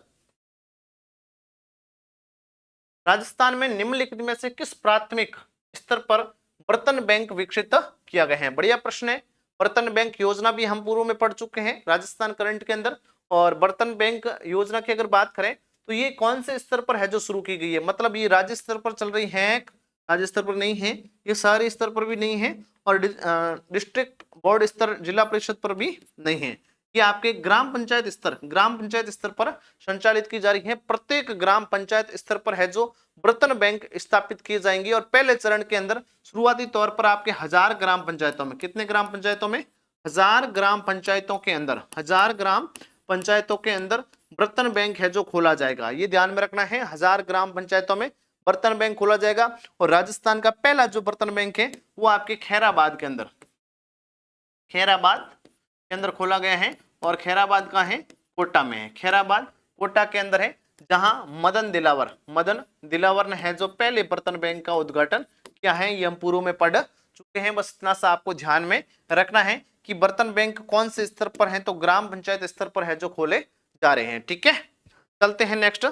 राजस्थान में निम्नलिखित में से किस प्राथमिक स्तर पर बर्तन बैंक विकसित किया गया है। बढ़िया प्रश्न है। बर्तन बैंक योजना भी हम पूर्व में पढ़ चुके हैं राजस्थान करंट के अंदर, और बर्तन बैंक योजना की अगर बात करें तो ये कौन से स्तर पर है जो शुरू की गई है, मतलब ये राज्य स्तर पर चल रही है, राज्य स्तर पर नहीं है, ये शहरी स्तर पर भी नहीं है, और डिस्ट्रिक्ट बोर्ड स्तर जिला परिषद पर भी नहीं है। ये आपके ग्राम पंचायत स्तर पर संचालित की जा रही है। प्रत्येक ग्राम पंचायत स्तर पर है जो बर्तन बैंक स्थापित किए जाएंगे, और पहले चरण के अंदर शुरुआती तौर पर आपके 1000 ग्राम पंचायतों में, कितने ग्राम पंचायतों में, 1000 ग्राम पंचायतों के अंदर, 1000 ग्राम पंचायतों के अंदर बर्तन बैंक है जो खोला जाएगा। ये ध्यान में रखना है, 1000 ग्राम पंचायतों में बर्तन बैंक खोला जाएगा। और राजस्थान का पहला जो बर्तन बैंक है वो आपके खैराबाद के अंदर खोला गया है, और खैराबाद का है, कोटा में है। खैराबाद कोटा के अंदर है, जहां मदन दिलावर ने है जो पहले बर्तन बैंक का उद्घाटन किया है। ये हम पूर्व में पढ़ चुके हैं, बस इतना सा आपको ध्यान में रखना है कि बर्तन बैंक कौन से स्तर पर है, तो ग्राम पंचायत स्तर पर है जो खोले जा रहे हैं। ठीक है, चलते हैं नेक्स्ट।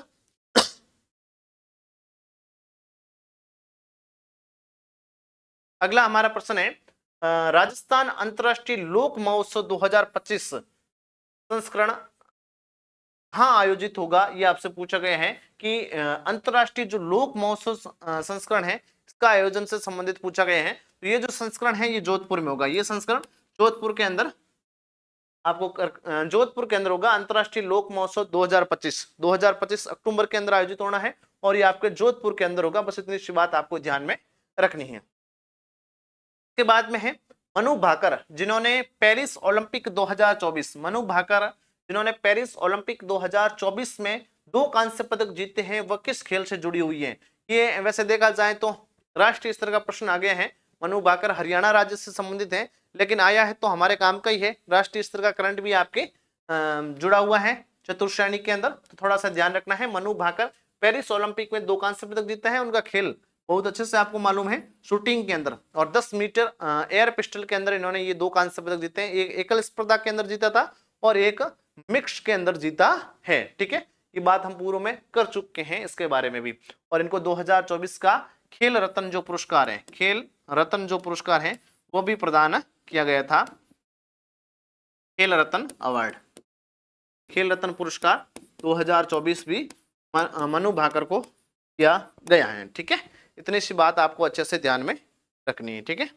अगला हमारा प्रश्न है राजस्थान अंतरराष्ट्रीय लोक महोत्सव 2025 संस्करण कहाँ आयोजित होगा। ये आपसे पूछा गया है कि अंतरराष्ट्रीय जो लोक महोत्सव संस्करण है इसका आयोजन से संबंधित पूछा गया है। तो ये जो संस्करण है ये जोधपुर में होगा। ये संस्करण जोधपुर के अंदर जोधपुर के अंदर होगा। अंतरराष्ट्रीय लोक महोत्सव 2025 अक्टूबर के अंदर आयोजित होना है, और ये आपके जोधपुर के अंदर होगा। बस इतनी सी बात आपको ध्यान में रखनी है। इसके बाद में है मनु भाकर, जिन्होंने पेरिस ओलंपिक 2024 में 2 कांस्य पदक जीते हैं, वह किस खेल से जुड़ी हुई है। ये वैसे देखा जाए तो राष्ट्रीय स्तर का प्रश्न आ गया है। मनु भाकर हरियाणा राज्य से संबंधित है, लेकिन आया है तो हमारे काम का ही है। राष्ट्रीय स्तर का करंट भी आपके जुड़ा हुआ है चतुर्श्रेणी के अंदर, तो थोड़ा सा ध्यान रखना है। मनु भाकर पेरिस ओलंपिक में 2 कांस्य पदक जीता है। उनका खेल बहुत अच्छे से आपको मालूम है, शूटिंग के अंदर और 10 मीटर एयर पिस्टल के अंदर इन्होंने ये 2 कांस्य पदक जीते हैं। एक एकल स्पर्धा के अंदर जीता था और एक मिक्स के अंदर जीता है। ठीक है, ये बात हम पूर्व में कर चुके हैं इसके बारे में भी। और इनको 2024 का खेल रत्न जो पुरस्कार है, खेल रत्न जो पुरस्कार है वो भी प्रदान किया गया था, खेल रत्न अवार्ड, खेल रत्न पुरस्कार 2024 भी मनु भाकर को किया गया है। ठीक है, इतनी सी बात आपको अच्छे से ध्यान में रखनी है। ठीक है,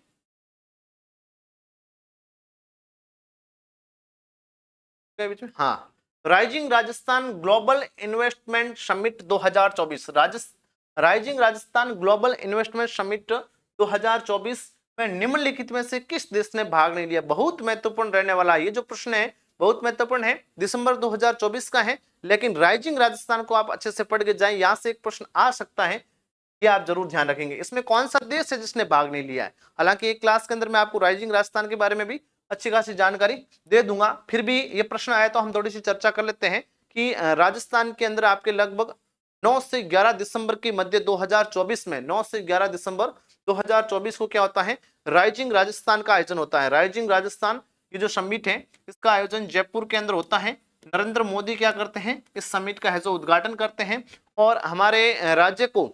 बीच में हाँ, rising Rajasthan global investment summit 2024, rising Rajasthan global investment summit 2024 में निम्नलिखित में से किस देश ने भाग नहीं लिया? बहुत महत्वपूर्ण रहने वाला है ये जो प्रश्न है, बहुत महत्वपूर्ण है, दिसंबर 2024 का है, लेकिन राइजिंग राजस्थान को आप अच्छे से पढ़ के जाएं, यहां से एक प्रश्न आ सकता है, ये आप जरूर ध्यान रखेंगे। इसमें कौन सा देश है जिसने भाग नहीं लिया है? हालांकि एक क्लास के अंदर मैं आपको राइजिंग राजस्थान के बारे में भी अच्छी खासी जानकारी दे दूंगा, फिर भी ये प्रश्न आया तो हम थोड़ी सी चर्चा कर लेते हैं कि राजस्थान के अंदर आपके लगभग 9 से 11 दिसंबर के मध्य 2024 में 9 से 11 दिसंबर 2024 को क्या होता है? राइजिंग राजस्थान का आयोजन होता है। राइजिंग राजस्थान ये जो समिट है इसका आयोजन जयपुर के अंदर होता है। नरेंद्र मोदी क्या करते हैं? इस समिट का है जो उद्घाटन करते हैं और हमारे राज्य को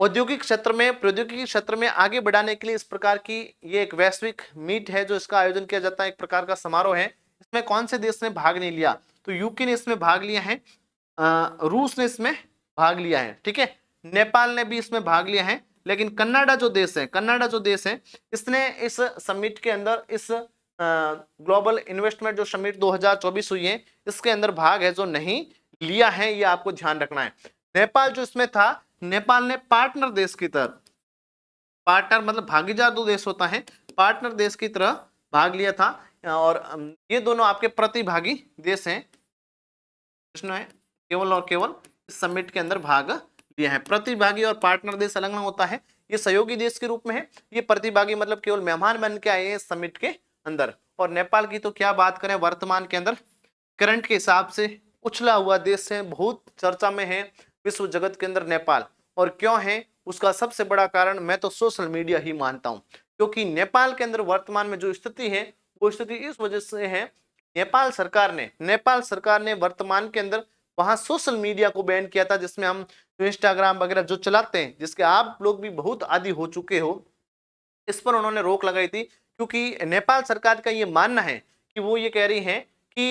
औद्योगिक क्षेत्र में, प्रौद्योगिकी क्षेत्र में आगे बढ़ाने के लिए इस प्रकार की ये एक वैश्विक मीट है जो इसका आयोजन किया जाता है, एक प्रकार का समारोह है। इसमें कौन से देश ने भाग नहीं लिया? तो यूके ने इसमें भाग लिया है, रूस ने इसमें भाग लिया है, ठीक है, नेपाल ने भी इसमें भाग लिया है, लेकिन कनाडा जो देश है, कनाडा जो देश है इसने इस समिट के अंदर, इस ग्लोबल इन्वेस्टमेंट जो समिट 2024 हुई है इसके अंदर भाग है जो नहीं लिया है, ये आपको ध्यान रखना है। नेपाल जो इसमें था, नेपाल ने पार्टनर देश की तरह, पार्टनर मतलब भागीदार दो देश होता है, पार्टनर देश की तरह भाग लिया था। और ये दोनों आपके प्रतिभागी देश हैं जिसने केवल और केवल इस समिट के अंदर भाग लिया है। प्रतिभागी और पार्टनर देश अलग अलग होता है, ये सहयोगी देश के रूप में है, ये प्रतिभागी मतलब केवल मेहमान बन के आए हैं इस समिट के अंदर। और नेपाल की तो क्या बात करें, वर्तमान के अंदर करंट के हिसाब से उछला हुआ देश है, बहुत चर्चा में है विश्व जगत के अंदर नेपाल। और क्यों है? उसका सबसे बड़ा कारण मैं तो सोशल मीडिया ही मानता हूं, क्योंकि नेपाल के अंदर वर्तमान में जो स्थिति है वो स्थिति इस वजह से है, नेपाल सरकार ने वर्तमान के अंदर वहां सोशल मीडिया को बैन किया था, जिसमें हम इंस्टाग्राम वगैरह जो चलाते हैं, जिसके आप लोग भी बहुत आदी हो चुके हो, इस पर उन्होंने रोक लगाई थी। क्योंकि नेपाल सरकार का ये मानना है कि वो ये कह रही है कि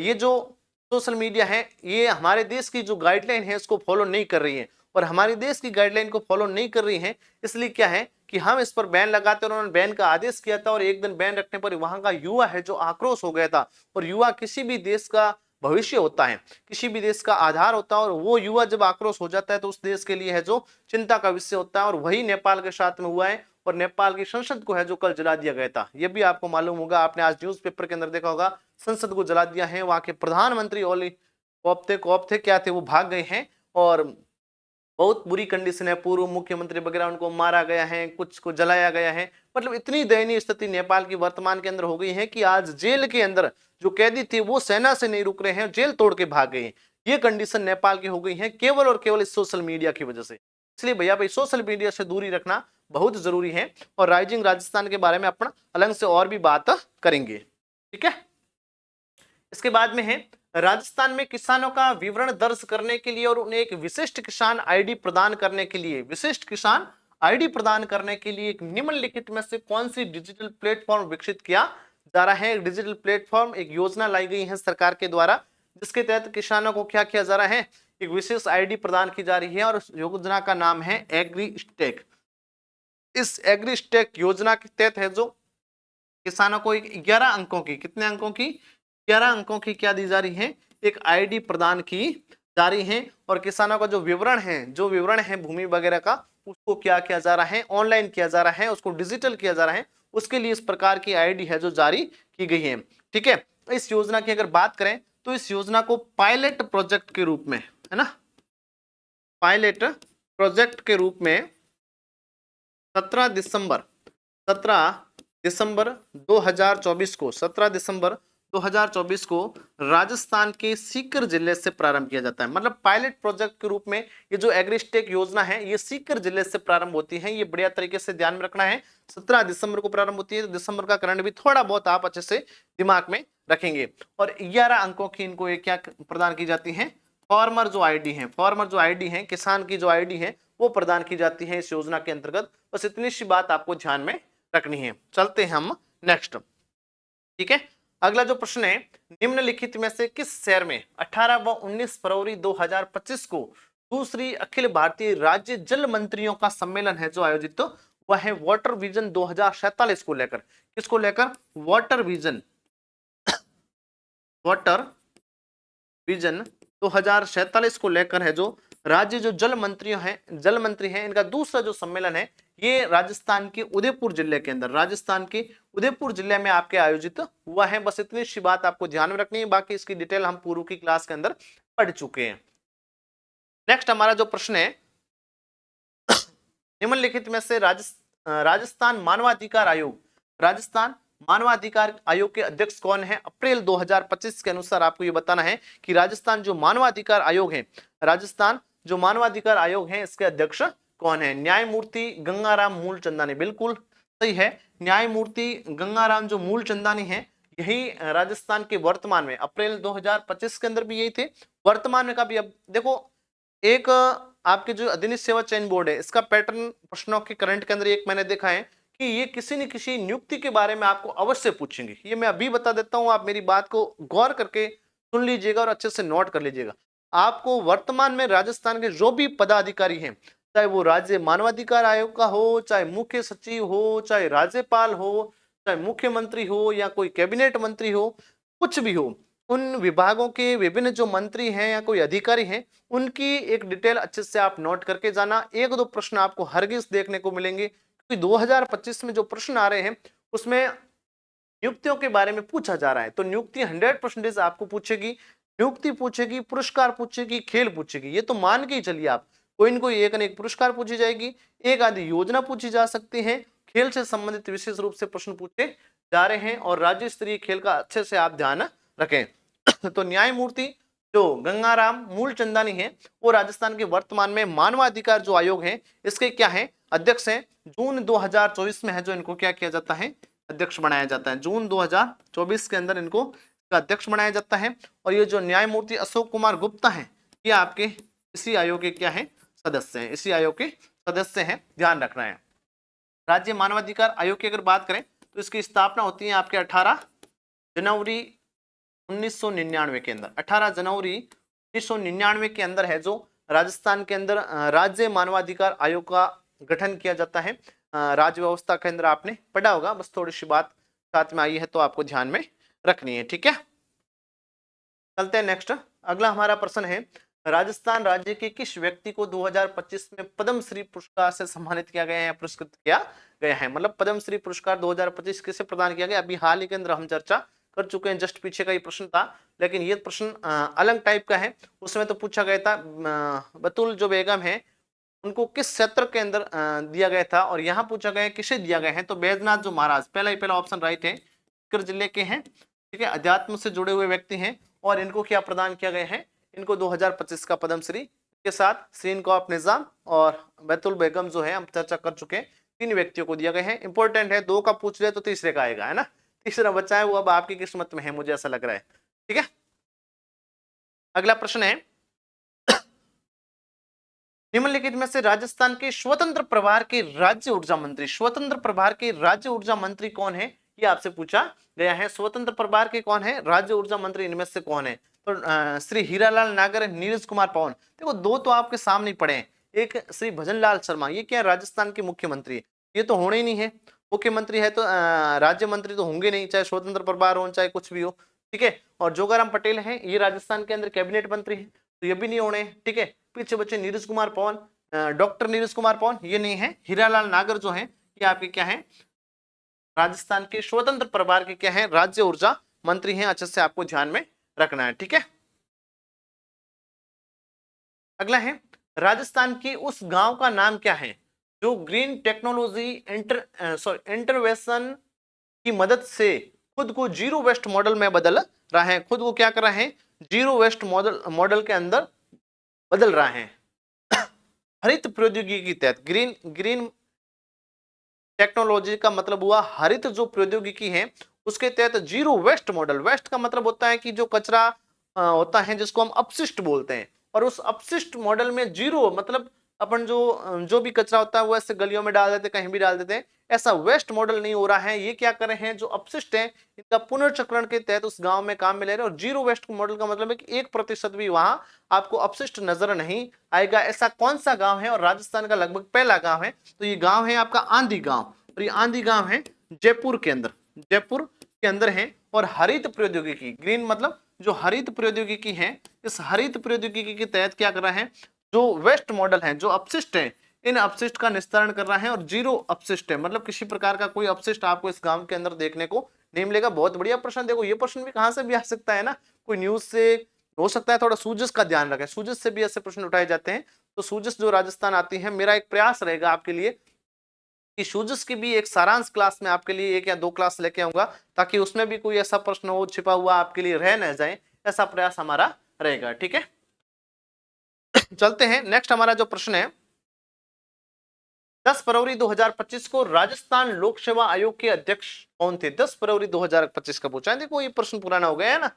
ये जो सोशल मीडिया है ये हमारे देश की जो गाइडलाइन है उसको फॉलो नहीं कर रही है, और हमारे देश की गाइडलाइन को फॉलो नहीं कर रही है, इसलिए क्या है कि हम इस पर बैन लगाते, और उन्होंने बैन का आदेश किया था। और एक दिन बैन रखने पर वहां का युवा है जो आक्रोश हो गया था, और युवा किसी भी देश का भविष्य होता है, किसी भी देश का आधार होता है, और वो युवा जब आक्रोश हो जाता है तो उस देश के लिए है जो चिंता का विषय होता है। और वही नेपाल के साथ में हुआ है, और नेपाल की संसद को है जो कल जला दिया गया था। ये भी आपको मालूम होगा, आपने आज न्यूज़पेपर के अंदर देखा होगा, संसद को जला दिया है। वहां के प्रधानमंत्री ओली कोप्ते क्या थे, वो भाग गए हैं, और बहुत बुरी कंडीशन है, पूर्व मुख्यमंत्री वगैरह उनको मारा गया है, कुछ को जलाया गया है। मतलब इतनी दयनीय स्थिति नेपाल की वर्तमान के अंदर हो गई है कि आज जेल के अंदर जो कैदी थे वो सेना से नहीं रुक रहे हैं, जेल तोड़ के भाग गए हैं। ये कंडीशन नेपाल की हो गई है केवल और केवल इस सोशल मीडिया की वजह से। इसलिए भैया भाई सोशल मीडिया से दूरी रखना बहुत जरूरी है, और राइजिंग राजस्थान के बारे में अपना अलग से और भी बात करेंगे, ठीक है। इसके बाद में है, राजस्थान में किसानों का विवरण दर्ज करने के लिए और उन्हें एक विशिष्ट किसान आईडी प्रदान करने के लिए, विशिष्ट किसान आईडी प्रदान करने के लिए एक निम्नलिखित में से कौन सी डिजिटल प्लेटफॉर्म विकसित किया जा रहा है? एक डिजिटल प्लेटफॉर्म, एक योजना लाई गई है सरकार के द्वारा, जिसके तहत किसानों को क्या किया जा रहा है? एक विशेष आईडी प्रदान की जा रही है, और उस योजना का नाम है एग्रीस्टेक। इस एग्रीस्टेक योजना के तहत है जो किसानों को एक 11 अंकों की, कितने अंकों की? 11 अंकों की क्या दी जा रही है? एक आईडी प्रदान की जा रही है। और किसानों का जो विवरण है भूमि वगैरह का, उसको क्या किया जा रहा है? ऑनलाइन किया जा रहा है, उसको डिजिटल किया जा रहा है। उसके लिए इस प्रकार की आईडी है जो जारी की गई है, ठीक है। इस योजना की अगर बात करें तो इस योजना को पायलट प्रोजेक्ट के रूप में, है ना, पायलट प्रोजेक्ट के रूप में 17 दिसंबर 2024 को, 17 दिसंबर 2024 को राजस्थान के सीकर जिले से प्रारंभ किया जाता है। मतलब पायलट प्रोजेक्ट के रूप में ये जो एग्रीस्टेक योजना है ये सीकर जिले से प्रारंभ होती है। ये बढ़िया तरीके से ध्यान में रखना है। 17 दिसंबर को प्रारंभ होती है। तो दिसंबर का करंट भी थोड़ा बहुत आप अच्छे से दिमाग में रखेंगे। और 11 अंकों की इनको एक क्या प्रदान की जाती है, फार्मर जो आईडी है, फार्मर जो आईडी है, किसान की जो आईडी है वो प्रदान की जाती है इस योजना के अंतर्गत। बस इतनी सी बात आपको ध्यान में रखनी है। चलते हैं हम नेक्स्ट। ठीक है, अगला जो प्रश्न है, निम्नलिखित में से किस शहर में 18 व 19 फरवरी 2025 को दूसरी अखिल भारतीय राज्य जल मंत्रियों का सम्मेलन है जो आयोजित तो वह है वाटर विजन 2047 को लेकर। किसको लेकर? वाटर विजन 2047 को लेकर है। जो राज्य जो जल मंत्री हैं इनका दूसरा जो सम्मेलन है ये राजस्थान के उदयपुर जिले के अंदर, राजस्थान के उदयपुर जिले में आपके आयोजित हुआ है। बस इतनी सी बात आपको ध्यान में रखनी है, बाकी इसकी डिटेल हम पूर्व की क्लास के अंदर पढ़ चुके हैं। नेक्स्ट हमारा जो प्रश्न है, निम्नलिखित में से राजस्थान मानवाधिकार आयोग के अध्यक्ष कौन है? अप्रैल 2025 के अनुसार आपको ये बताना है कि राजस्थान जो मानवाधिकार आयोग है इसके अध्यक्ष कौन है? न्यायमूर्ति गंगाराम मूलचंदानी, बिल्कुल सही है। न्यायमूर्ति गंगाराम जो मूलचंदानी है यही राजस्थान के वर्तमान में, अप्रैल 2025 के अंदर भी यही थे, वर्तमान में का भी। अब देखो, एक आपके जो अधिनियम सेवा चयन बोर्ड है इसका पैटर्न प्रश्नों के करंट के अंदर एक मैंने देखा है कि ये किसी न किसी नियुक्ति के बारे में आपको अवश्य पूछेंगे। ये मैं अभी बता देता हूं, आप मेरी बात को गौर करके सुन लीजिएगा और अच्छे से नोट कर लीजिएगा। आपको वर्तमान में राजस्थान के जो भी पदाधिकारी हैं, चाहे वो राज्य मानवाधिकार आयोग का हो, चाहे मुख्य सचिव हो, चाहे राज्यपाल हो, चाहे मुख्यमंत्री हो या कोई कैबिनेट मंत्री हो, कुछ भी हो, उन विभागों के विभिन्न जो मंत्री हैं या कोई अधिकारी हैं उनकी एक डिटेल अच्छे से आप नोट करके जाना। एक दो प्रश्न आपको हरगिज देखने को मिलेंगे क्योंकि 2025 में जो प्रश्न आ रहे हैं उसमें नियुक्तियों के बारे में पूछा जा रहा है। तो नियुक्ति 100% आपको पूछेगी, नियुक्ति पूछेगी, पुरस्कार पूछेगी, खेल पूछेगी। ये तो मान के ही चलिए आप, कोई न कोई एक न एक पुरस्कार पूछी जाएगी, एक आदि योजना पूछी जा सकती है, खेल से संबंधित विशेष रूप से प्रश्न पूछे जा रहे हैं और राज्य स्तरीय खेल का अच्छे से आप ध्यान रखें। तो न्यायमूर्ति जो गंगाराम मूलचंदानी है वो राजस्थान के वर्तमान में मानवाधिकार जो आयोग है इसके क्या है? अध्यक्ष हैं। जून 2024 में है जो इनको क्या किया जाता है? अध्यक्ष बनाया जाता है। जून 2024 के अंदर इनको अध्यक्ष बनाया जाता है। और ये जो न्यायमूर्ति अशोक कुमार गुप्ता है ये आपके इसी आयोग के क्या है? सदस्य हैं, इसी आयोग के सदस्य हैं, ध्यान रखना है। राज्य मानवाधिकार आयोग की अगर बात करें तो इसकी स्थापना होती है आपके 18 जनवरी 1999 के अंदर। 18 जनवरी 1999 के अंदर है जो राजस्थान के अंदर राज्य मानवाधिकार आयोग का गठन किया जाता है। राज्य व्यवस्था के अंदर आपने पढ़ा होगा, बस थोड़ी सी बात साथ में आई है तो आपको ध्यान में रखनी है। ठीक है, चलते हैं नेक्स्ट। अगला हमारा प्रश्न है, राजस्थान राज्य के किस व्यक्ति को 2025 में पद्मश्री पुरस्कार से सम्मानित किया गया है, पुरस्कृत किया गया है? मतलब पद्मश्री पुरस्कार 2025 किसे प्रदान किया गया? अभी हाल ही के अंदर हम चर्चा कर चुके हैं, जस्ट पीछे का ये प्रश्न था, लेकिन ये प्रश्न अलग टाइप का है। उसमें तो पूछा गया था बतुल जो बेगम है उनको किस क्षेत्र के अंदर दिया गया था, और यहाँ पूछा गया किसे दिया गया है? तो बैजनाथ जो महाराज, पहला ऑप्शन राइट है, सीकर जिले के हैं। ठीक है, अध्यात्म से जुड़े हुए व्यक्ति हैं और इनको क्या प्रदान किया गया है? इनको 2025 का पद्मश्री के साथ सीन कौफ निजाम और बैतुल बेगम जो है हम चर्चा कर चुके हैं, 3 व्यक्तियों को दिया गया है। इंपॉर्टेंट है, 2 का पूछ ले तो तीसरे का आएगा, है ना? तीसरा बच्चा है वो अब आपकी किस्मत में है, मुझे ऐसा लग रहा है। ठीक है, अगला प्रश्न है, निम्नलिखित में से राजस्थान के स्वतंत्र प्रभार के राज्य ऊर्जा मंत्री कौन है? ये आपसे पूछा गया है। स्वतंत्र प्रभार के कौन है राज्य ऊर्जा मंत्री? इनमें से कौन है? तो श्री हीरालाल नागर, नीरज कुमार पवन। देखो 2 तो आपके सामने पड़े हैं, एक श्री भजनलाल शर्मा, ये क्या राजस्थान के मुख्यमंत्री है, ये तो होने ही नहीं है। मुख्यमंत्री है तो राज्य मंत्री तो होंगे नहीं, चाहे स्वतंत्र प्रभार हो चाहे कुछ भी हो। ठीक है, और जोगाराम पटेल है ये राजस्थान के अंदर कैबिनेट मंत्री है, तो ये भी नहीं होने। ठीक है, पीछे बच्चे नीरज कुमार पवन, डॉक्टर नीरज कुमार पवन, ये नहीं है। हीरालाल नागर जो है ये आपके क्या है? राजस्थान के स्वतंत्र प्रभार के क्या है? राज्य ऊर्जा मंत्री हैं। अच्छे से आपको ध्यान में रखना है। ठीक है, अगला है, राजस्थान की उस गांव का नाम क्या है जो ग्रीन टेक्नोलॉजी इंटरवेंशन की मदद से खुद को जीरो वेस्ट मॉडल में बदल रहा है, खुद को क्या कर रहे हैं, जीरो वेस्ट मॉडल के अंदर बदल रहा है। हरित प्रौद्योगिकी के तहत, ग्रीन ग्रीन टेक्नोलॉजी का मतलब हुआ हरित जो प्रौद्योगिकी है उसके तहत जीरो वेस्ट मॉडल। वेस्ट का मतलब होता है कि जो कचरा होता है जिसको हम अपशिष्ट बोलते हैं, और उस अपशिष्ट मॉडल में जीरो मतलब अपन जो भी कचरा होता है वो ऐसे गलियों में डाल देते, कहीं भी डाल देते हैं, ऐसा वेस्ट मॉडल नहीं हो रहा है। ये क्या कर रहे हैं, जो अपशिष्ट है इनका पुनर्चक्रण के तहत उस गांव में काम में ले रहे हैं। और जीरो वेस्ट मॉडल का मतलब है कि 1% भी वहां आपको अपशिष्ट नजर नहीं आएगा। ऐसा कौन सा गांव है, और राजस्थान का लगभग पहला गांव है, तो ये गांव है आपका आंधी गांव, और ये आंधी गांव है जयपुर के अंदर, जयपुर के अंदर है। और हरित प्रौद्योगिकी, ग्रीन मतलब जो हरित प्रौद्योगिकी है, इस हरित प्रौद्योगिकी के तहत क्या कर रहा है, जो वेस्ट मॉडल है, जो अपशिष्ट है, इन अपशिष्ट का निस्तारण कर रहा है। और जीरो अपशिष्ट है मतलब किसी प्रकार का कोई अपशिष्ट आपको इस गांव के अंदर देखने को नहीं मिलेगा। बहुत बढ़िया प्रश्न। देखो ये प्रश्न भी कहां से भी आ सकता है ना, कोई न्यूज से हो सकता है। थोड़ा सूजस का ध्यान रखें, सूजस से भी ऐसे प्रश्न उठाए जाते हैं। तो सूजस जो राजस्थान आती है, मेरा एक प्रयास रहेगा आपके लिए कि सूजस की भी एक सारांश क्लास में आपके लिए 1 या 2 क्लास लेके आऊंगा, ताकि उसमें भी कोई ऐसा प्रश्न हो छिपा हुआ आपके लिए रह न जाए, ऐसा प्रयास हमारा रहेगा। ठीक है, चलते हैं। नेक्स्ट हमारा जो प्रश्न है, 10 फरवरी 2025 को राजस्थान लोक सेवा आयोग के अध्यक्ष कौन थे? 10 फरवरी 2025 का पूछा है। देखो ये प्रश्न पुराना हो गया है ना।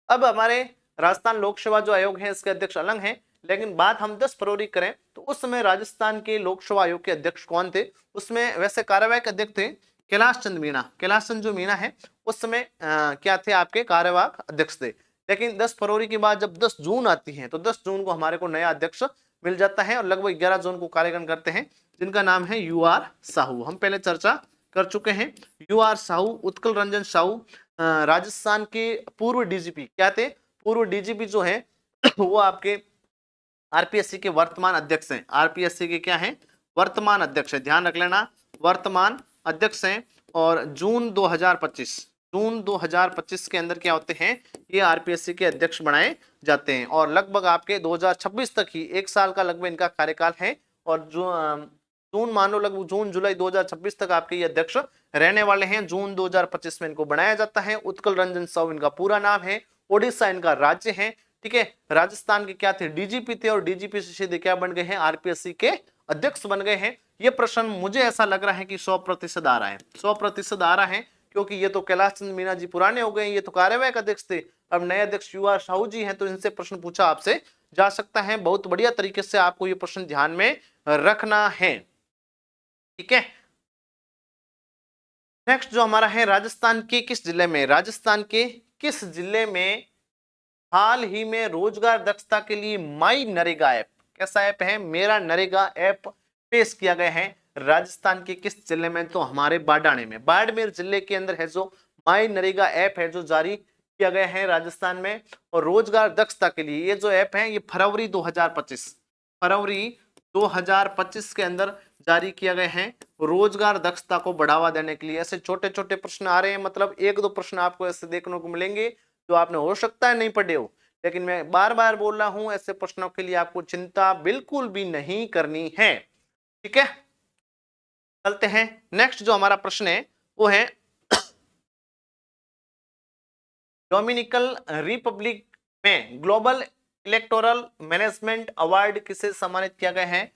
अब हमारे राजस्थान लोक सेवा जो आयोग है इसके अध्यक्ष अलग हैं, लेकिन बात हम 10 फरवरी करें तो उस समय राजस्थान के लोक सेवा आयोग के अध्यक्ष कौन थे? उसमें वैसे कार्यवाहक अध्यक्ष थे कैलाश चंद मीणा। कैलाश चंद जो मीणा है उस समय क्या थे, आपके कार्यवाहक अध्यक्ष थे। लेकिन 10 फरवरी के बाद जब 10 जून आती है तो 10 जून को हमारे को नया अध्यक्ष मिल जाता है, और लगभग 11 जून को कार्यक्रम करते हैं, जिनका नाम है UR साहू। हम पहले चर्चा कर चुके हैं। UR साहू, उत्कल रंजन साहू, राजस्थान के पूर्व डीजीपी क्या थे? पूर्व डीजीपी जो है वो आपके आरपीएससी के वर्तमान अध्यक्ष हैं। आरपीएससी के क्या हैं? वर्तमान अध्यक्ष है, ध्यान रख लेना, वर्तमान अध्यक्ष हैं। और जून 2025 के अंदर क्या होते हैं, ये आरपीएससी के अध्यक्ष बनाए जाते हैं। और लगभग आपके 2026 तक ही, 1 साल का लगभग इनका कार्यकाल है। और जो जून मान लो, लगभग जून जुलाई 2026 तक आपके ये अध्यक्ष रहने वाले हैं। जून 2025 में इनको बनाया जाता है। उत्कल रंजन साहू इनका पूरा नाम है, ओडिशा इनका राज्य है। ठीक है, राजस्थान के क्या थे? डीजीपी थे, और डीजीपी से सीधे क्या बन गए हैं? आरपीएससी के अध्यक्ष बन गए हैं। ये प्रश्न मुझे ऐसा लग रहा है कि 100% आ रहा है, 100% आ रहा है, क्योंकि ये तो कैलाश चंद मीणा जी पुराने हो गए, ये तो कार्यवाहक अध्यक्ष थे। अब नए अध्यक्ष UR साहू जी हैं, तो इनसे प्रश्न पूछा आपसे जा सकता है। बहुत बढ़िया तरीके से आपको ये प्रश्न ध्यान में रखना है। ठीक है, नेक्स्ट जो हमारा है, राजस्थान के किस जिले में, राजस्थान के किस जिले में हाल ही में रोजगार दक्षता के लिए माई नरेगा ऐप, कैसा ऐप है? मेरा नरेगा ऐप पेश किया गया है। राजस्थान के किस जिले में? तो हमारे बाडाने में, बाड़मेर जिले के अंदर है जो माई नरेगा ऐप है, जो जारी किया गया है राजस्थान में। और रोजगार दक्षता के लिए ये जो ऐप है, ये फरवरी 2025 के अंदर जारी किया गया है, रोजगार दक्षता को बढ़ावा देने के लिए। ऐसे छोटे छोटे प्रश्न आ रहे हैं, मतलब 1-2 प्रश्न आपको ऐसे देखने को मिलेंगे जो आपने हो सकता है नहीं पढ़े हो, लेकिन मैं बार बार बोल रहा हूं, ऐसे प्रश्नों के लिए आपको चिंता बिल्कुल भी नहीं करनी है। ठीक है, चलते हैं। नेक्स्ट जो हमारा प्रश्न है वो है, डोमिनिकन रिपब्लिक में ग्लोबल इलेक्टोरल मैनेजमेंट अवार्ड किसे सम्मानित किया गया है?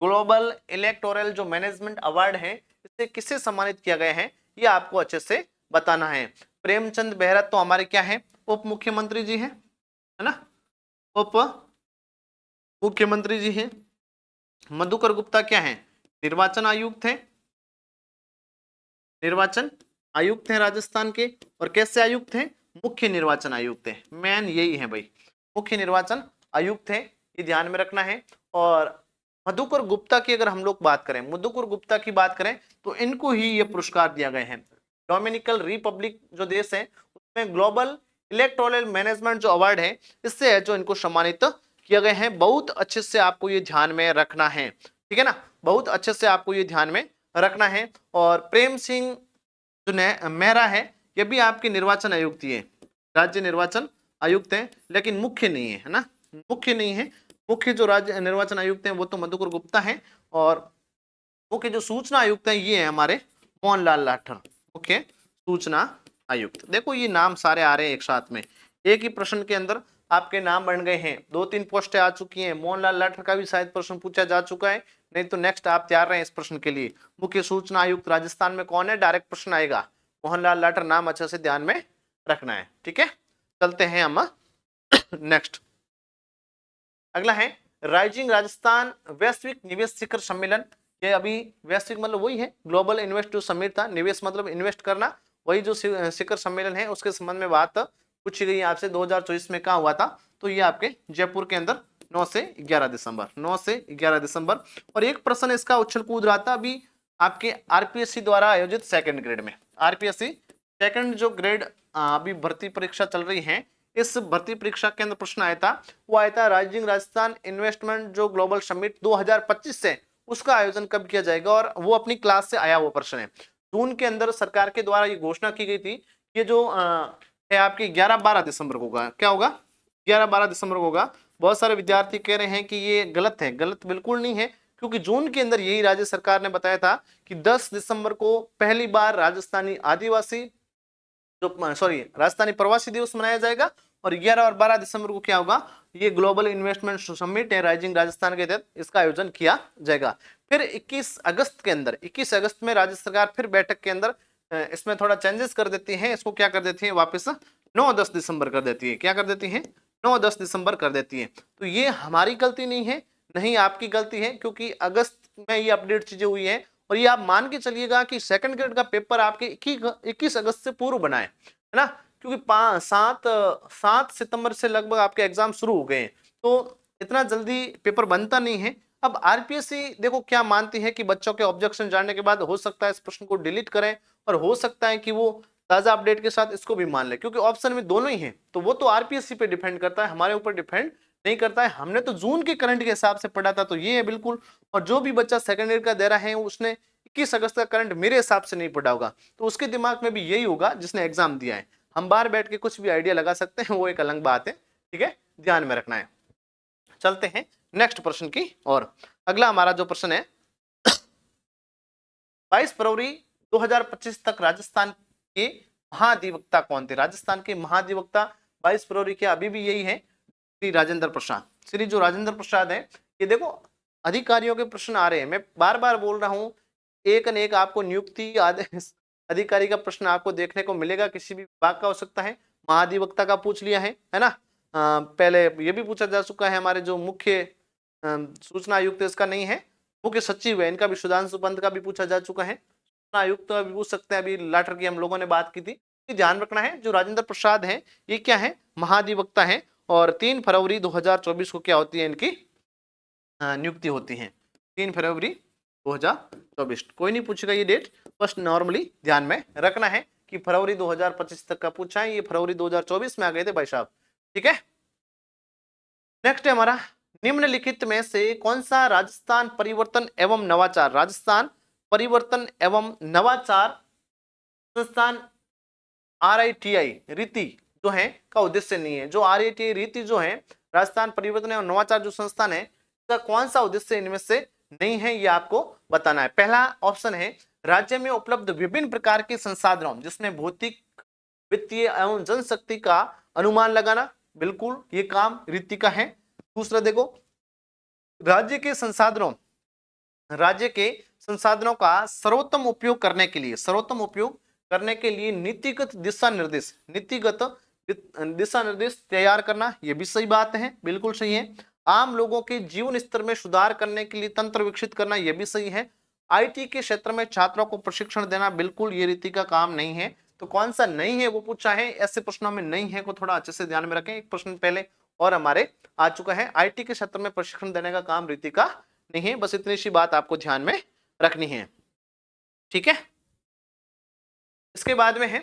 ग्लोबल इलेक्टोरल जो मैनेजमेंट अवार्ड है, इसे किसे सम्मानित किया गया है, ये आपको अच्छे से बताना है। प्रेमचंद बेहरा तो हमारे क्या है? उप मुख्यमंत्री जी है ना, उप मुख्यमंत्री जी हैं। मधुकर गुप्ता क्या है? निर्वाचन आयुक्त है, निर्वाचन आयुक्त हैं राजस्थान के। और कैसे आयुक्त हैं? मुख्य निर्वाचन आयुक्त है, मेन यही है भाई, मुख्य निर्वाचन आयुक्त है, ये ध्यान में रखना है। और मधुकर गुप्ता की अगर हम लोग बात करें, मधुकर गुप्ता की बात करें, तो इनको ही ये पुरस्कार दिया गया है। डोमिनिकन रिपब्लिक जो देश है उसमें ग्लोबल इलेक्टोरल मैनेजमेंट जो अवार्ड है, इससे है जो इनको सम्मानित किया गया है। बहुत अच्छे से आपको ये ध्यान में रखना है, ठीक है ना, बहुत अच्छे से आपको ये ध्यान में रखना है। और प्रेम सिंह जो मेहरा है, ये भी आपके निर्वाचन आयुक्त ही है, राज्य निर्वाचन आयुक्त हैं, लेकिन मुख्य नहीं है ना, मुख्य नहीं है। मुख्य जो राज्य निर्वाचन आयुक्त हैं वो तो मधुकर गुप्ता हैं, और मुख्य जो सूचना आयुक्त हैं ये है हमारे मोहनलाल लाठर, मुख्य सूचना आयुक्त। देखो ये नाम सारे आ रहे हैं एक साथ में, एक ही प्रश्न के अंदर आपके नाम बन गए हैं। 2-3 पोस्टें आ चुकी हैं। मोहनलाल लाठर का भी शायद प्रश्न पूछा जा चुका है, नहीं तो नेक्स्ट आप तैयार रहे इस प्रश्न के लिए। मुख्य सूचना आयुक्त राजस्थान में कौन है, डायरेक्ट प्रश्न आएगा। मोहनलाल लाठर नाम अच्छे से ध्यान में रखना है, ठीक है। चलते हैं हम नेक्स्ट। अगला है राइजिंग राजस्थान वैश्विक निवेश शिखर सम्मेलन। ये अभी वैश्विक मतलब वही है, ग्लोबल इन्वेस्टर समिट था, निवेश मतलब इन्वेस्ट करना, वही जो शिखर सम्मेलन है उसके संबंध में बात पूछी गई आपसे। 2024 में कहाँ हुआ था, तो ये आपके जयपुर के अंदर 9 से 11 दिसंबर, 9 से 11 दिसंबर। और एक प्रश्न इसका उछल कूद रहा था अभी आपके आरपीएससी द्वारा आयोजित सेकंड ग्रेड में। आरपीएससी सेकंड जो ग्रेड अभी भर्ती परीक्षा चल रही है, इस भर्ती परीक्षा के अंदर प्रश्न आया था, वो आया था राइजिंग राजस्थान इन्वेस्टमेंट जो ग्लोबल समिट 2025 से, उसका आयोजन कब किया जाएगा, और वो अपनी क्लास से आया हुआ प्रश्न है। जून के अंदर सरकार के द्वारा ये घोषणा की गई थी, ये जो है आपकी 11-12 दिसंबर को होगा। क्या होगा, 11-12 दिसंबर को होगा। बहुत सारे विद्यार्थी कह रहे हैं कि ये गलत है। गलत बिल्कुल नहीं है, क्योंकि जून के अंदर यही राज्य सरकार ने बताया था कि 10 दिसंबर को पहली बार राजस्थानी आदिवासी जो राजस्थानी प्रवासी दिवस मनाया जाएगा, और 11 और 12 दिसंबर को क्या होगा, ये ग्लोबल इन्वेस्टमेंट समिट है राइजिंग राजस्थान के तहत, इसका आयोजन किया जाएगा। फिर 21 अगस्त के अंदर, 21 अगस्त में राज्य सरकार फिर बैठक के अंदर इसमें थोड़ा चेंजेस कर देती है, इसको क्या कर देती है वापस 9-10 दिसंबर कर देती है। क्या कर देती है, 9-10 दिसंबर कर देती है। तो ये हमारी गलती नहीं है, नहीं आपकी गलती है, क्योंकि अगस्त में ये अपडेट चीजें हुई है। और ये आप मान के चलिएगा कि सेकंड ग्रेड का पेपर आपके 21 अगस्त से पूर्व बनाए, है ना, क्योंकि 7 सितंबर से लगभग आपके एग्जाम शुरू हो गए हैं, तो इतना जल्दी पेपर बनता नहीं है। अब आरपीएससी देखो क्या मानती है कि बच्चों के ऑब्जेक्शन जानने के बाद हो सकता है इस प्रश्न को डिलीट करें, और हो सकता है कि वो ताजा अपडेट के साथ इसको भी मान ले, क्योंकि ऑप्शन में दोनों ही हैं। तो वो तो आरपीएससी पे डिपेंड करता है, हमारे ऊपर डिपेंड नहीं करता है। हमने तो जून के करंट के हिसाब से पढ़ा था, तो ये है बिल्कुल। और जो भी बच्चा सेकंड ईयर का दे रहा है उसने 21 अगस्त का करंट मेरे हिसाब से नहीं पढ़ा होगा, तो उसके दिमाग में भी यही होगा जिसने एग्जाम दिया है। हम बाहर बैठ के कुछ भी आइडिया लगा सकते हैं, वो एक अलग बात है, ठीक है, ध्यान में रखना है। चलते हैं नेक्स्ट प्रश्न की और। अगला हमारा जो प्रश्न है 22 फरवरी 2025 तक राजस्थान के महाधिवक्ता कौन थे। राजस्थान के महाधिवक्ता 22 फरवरी के अभी भी यही है, श्री राजेंद्र प्रसाद। श्री जो राजेंद्र प्रसाद है, ये देखो अधिकारियों के प्रश्न आ रहे हैं, मैं बार बार बोल रहा हूं, एक न एक आपको नियुक्ति आदेश अधिकारी का प्रश्न आपको देखने को मिलेगा, किसी भी विभाग का हो सकता है। महाधिवक्ता का पूछ लिया है ना। पहले ये भी पूछा जा चुका है, हमारे जो मुख्य सूचना आयुक्त इसका नहीं है, मुख्य सचिव है, इनका भी सुधांशु पंत का भी पूछा जा चुका है। सूचना आयुक्त भी पूछ सकते हैं, अभी लाठर की हम लोगों ने बात की थी। ध्यान रखना है, जो राजेंद्र प्रसाद है ये क्या है, महाधिवक्ता है, और 3 फरवरी 2024 को क्या होती है, इनकी नियुक्ति होती है। 3 फरवरी 2024, कोई नहीं पूछेगा ये डेट, बस नॉर्मली ध्यान में रखना है कि फरवरी 2025 तक का पूछा है, ये फरवरी 2024 में आ गए थे भाई साहब, ठीक है। नेक्स्ट है हमारा, निम्नलिखित में से कौन सा राजस्थान परिवर्तन एवं नवाचार, राजस्थान परिवर्तन एवं नवाचार संस्थान RITI रीति जो है का उद्देश्य नहीं है। जो RITI रीति जो है, राजस्थान परिवर्तन एवं नवाचार जो संस्थान है, इसका कौन सा उद्देश्य इनमें से नहीं है, ये आपको बताना है। पहला ऑप्शन है राज्य में उपलब्ध विभिन्न प्रकार के संसाधनों जिसमें भौतिक, वित्तीय एवं जनशक्ति का अनुमान लगाना, बिल्कुल ये काम रीति का है। दूसरा देखो, राज्य के संसाधनों का सर्वोत्तम उपयोग करने के लिए नीतिगत दिशा निर्देश तैयार करना, यह भी सही बात है, बिल्कुल सही है। आम लोगों के जीवन स्तर में सुधार करने के लिए तंत्र विकसित करना, यह भी सही है। IT के क्षेत्र में छात्रों को प्रशिक्षण देना, बिल्कुल ये रीति का काम नहीं है। तो कौन सा नहीं है वो पूछा है, ऐसे प्रश्नों में नहीं है को थोड़ा अच्छे से ध्यान में रखें। एक प्रश्न पहले और हमारे आ चुका है, IT के क्षेत्र में प्रशिक्षण देने का काम रीति का नहीं है, बस इतनी सी बात आपको ध्यान में रखनी है, ठीक है। इसके बाद में है,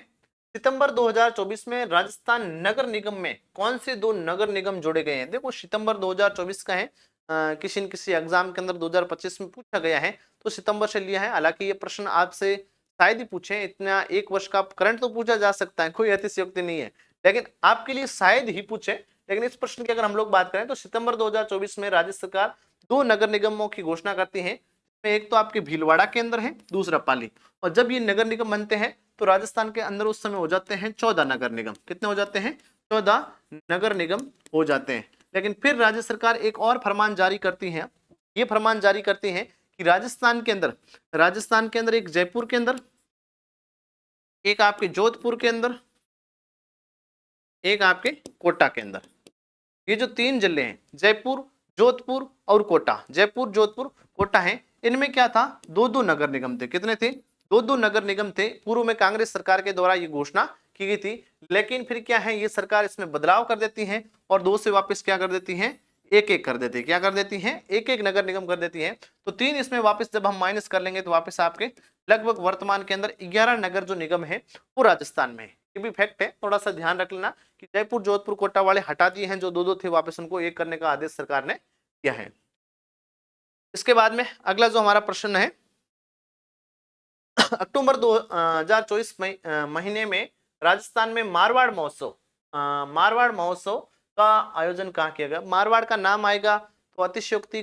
सितंबर 2024 में राजस्थान नगर निगम में कौन से 2 नगर निगम जोड़े गए हैं। देखो सितंबर 2024 का है, किसी न किसी एग्जाम के अंदर 2025 में पूछा गया है, तो सितंबर से लिया है। हालांकि ये प्रश्न आपसे शायद ही पूछे, इतना 1 वर्ष का करंट तो पूछा जा सकता है, कोई अतिशयोक्ति नहीं है, लेकिन आपके लिए शायद ही पूछे। लेकिन इस प्रश्न की अगर हम लोग बात करें तो सितंबर 2024 में राज्य सरकार 2 नगर निगमों की घोषणा करती है, एक तो आपके भीलवाड़ा के अंदर है, दूसरा पाली। और जब ये नगर निगम बनते हैं तो राजस्थान के अंदर उस समय हो जाते हैं 14 नगर निगम। कितने हो जाते हैं? 14 नगर निगम हो जाते हैं। लेकिन फिर राज्य सरकार एक और फरमान जारी करती है। ये फरमान जारी करती है कि राजस्थान के अंदर एक जयपुर के अंदर, एक आपके जोधपुर के अंदर, एक आपके कोटा के अंदर, ये जो 3 जिले हैं जयपुर, जोधपुर और कोटा, जयपुर, जोधपुर, कोटा है, इनमें क्या था? 2-2 नगर निगम थे। कितने थे? 2-2 नगर निगम थे। पूर्व में कांग्रेस सरकार के द्वारा ये घोषणा की गई थी, लेकिन फिर क्या है, ये सरकार इसमें बदलाव कर देती है और 2 से वापस क्या कर देती है? 1-1 कर देती है। क्या कर देती है? 1-1 नगर निगम कर देती है। तो 3 इसमें वापस जब हम माइनस कर लेंगे तो वापस आपके लगभग वर्तमान के अंदर 11 नगर जो निगम है वो राजस्थान में है। ये भी फैक्ट है, थोड़ा सा ध्यान रख लेना कि जयपुर, जोधपुर, कोटा वाले हटा दिए हैं, जो 2-2 थे वापस उनको 1 करने का आदेश सरकार ने किया है। इसके बाद में अगला जो हमारा प्रश्न है, अक्टूबर 2024 महीने में राजस्थान में मारवाड़ महोत्सव का आयोजन कहाँ किया गया? मारवाड़ का नाम आएगा तो अतिशयोक्ति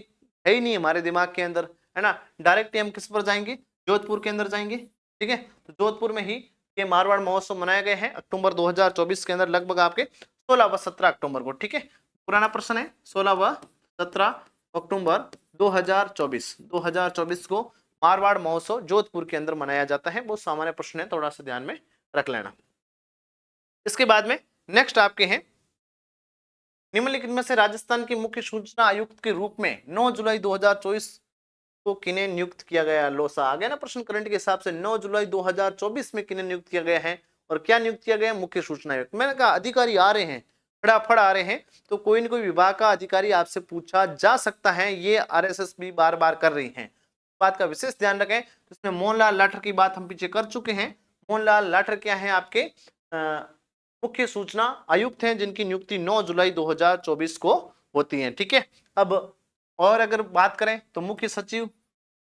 है ही नहीं हमारे दिमाग के अंदर, है ना। डायरेक्ट हम किस पर जाएंगे? जोधपुर के अंदर जाएंगे। ठीक है, तो जोधपुर में ही ये मारवाड़ महोत्सव मनाए गए हैं अक्टूबर 2024 के अंदर, लगभग आपके 16 व 17 अक्टूबर को। ठीक है, पुराना प्रश्न है, 16 व 17 अक्टूबर 2024 को मारवाड़ महोत्सव जोधपुर के अंदर मनाया जाता है। बहुत सामान्य प्रश्न है, थोड़ा सा ध्यान में रख लेना। इसके बाद में नेक्स्ट आपके हैं, निम्नलिखित में से राजस्थान के मुख्य सूचना आयुक्त के रूप में 9 जुलाई 2024 को किन्हें नियुक्त किया गया? लोसा आ गया ना प्रश्न करंट के हिसाब से। 9 जुलाई 2024 में किन्हें नियुक्त किया गया है और क्या नियुक्त किया गया? मुख्य सूचना आयुक्त। मैंने कहा अधिकारी आ रहे हैं, फटाफट आ रहे हैं, तो कोई न कोई विभाग का अधिकारी आपसे पूछा जा सकता है। ये आरएसएस भी बार बार कर रही है, बात का विशेष ध्यान रखें। इसमें मोहनलाल लाठर की बात हम पीछे कर चुके हैं। मोहनलाल लाठर क्या है? आपके मुख्य सूचना आयुक्त हैं, जिनकी नियुक्ति 9 जुलाई 2024 को होती है। ठीक है, अब और अगर बात करें तो मुख्य सचिव,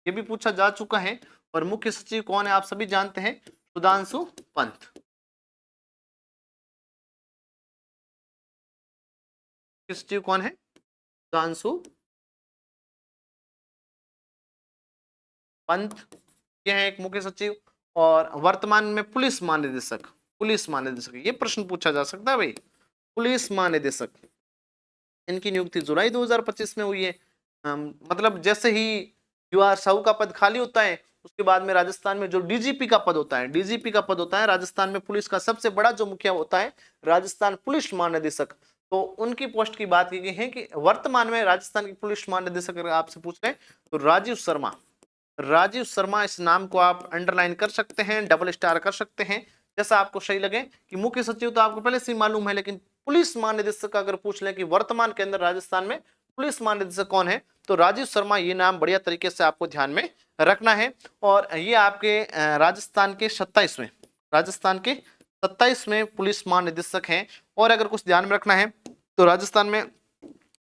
ये भी पूछा जा चुका है। और मुख्य सचिव कौन है? आप सभी जानते हैं, सुधांशु पंत। मुख्य सचिव कौन है? सुधांशु पंत, ये है एक मुख्य सचिव। और वर्तमान में पुलिस महानिदेशक, ये प्रश्न पूछा जा सकता है भाई। पुलिस महानिदेशक, इनकी नियुक्ति जुलाई 2025 में हुई है। मतलब जैसे ही युवा साहू का पद खाली होता है, उसके बाद में राजस्थान में जो डीजीपी का पद होता है, राजस्थान में पुलिस का सबसे बड़ा जो मुखिया होता है, राजस्थान पुलिस महानिदेशक। तो उनकी पोस्ट की बात की गई है कि वर्तमान में राजस्थान की पुलिस महानिदेशक अगर आपसे पूछ रहे हैं तो राजीव शर्मा इस नाम को आप अंडरलाइन कर सकते हैं, डबल स्टार कर सकते हैं, जैसा आपको सही लगे। कि मुख्य सचिव तो आपको पहले से ही मालूम है, लेकिन पुलिस महानिदेशक का अगर पूछ लें कि वर्तमान के अंदर राजस्थान में पुलिस महानिदेशक कौन है, तो राजीव शर्मा, ये नाम बढ़िया तरीके से आपको ध्यान में रखना है। और ये आपके राजस्थान के 27वें पुलिस महानिदेशक हैं। और अगर कुछ ध्यान में रखना है तो राजस्थान में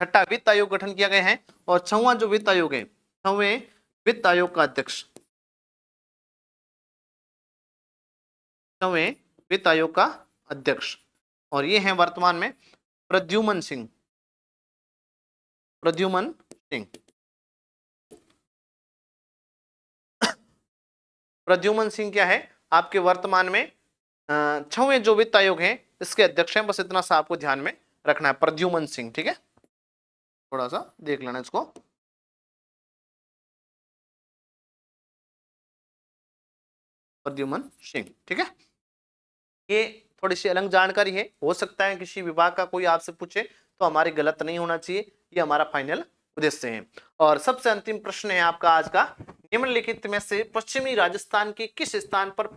6वां वित्त आयोग गठन किया गया है, और 6वां जो वित्त आयोग है, 6वें वित्त आयोग का अध्यक्ष, 6वें वित्त आयोग का अध्यक्ष, और ये हैं वर्तमान में प्रद्युमन सिंह। प्रद्युमन सिंह क्या है? आपके वर्तमान में 6वें जो वित्त आयोग है इसके अध्यक्ष हैं। बस इतना सा आपको ध्यान में रखना है, प्रद्युमन सिंह। ठीक है, थोड़ा सा देख लेना इसको। प्रद्युमन सिंह, ठीक है। ये थोड़ी सी अलग जानकारी है, हो सकता है किसी विभाग का कोई आपसे पूछे, तो हमारी गलत नहीं होना चाहिए, ये हमारा फाइनल उद्देश्य है। और सबसे अंतिम प्रश्न है आपका आज का, निम्नलिखित में से पश्चिमी राजस्थान के किस स्थान पर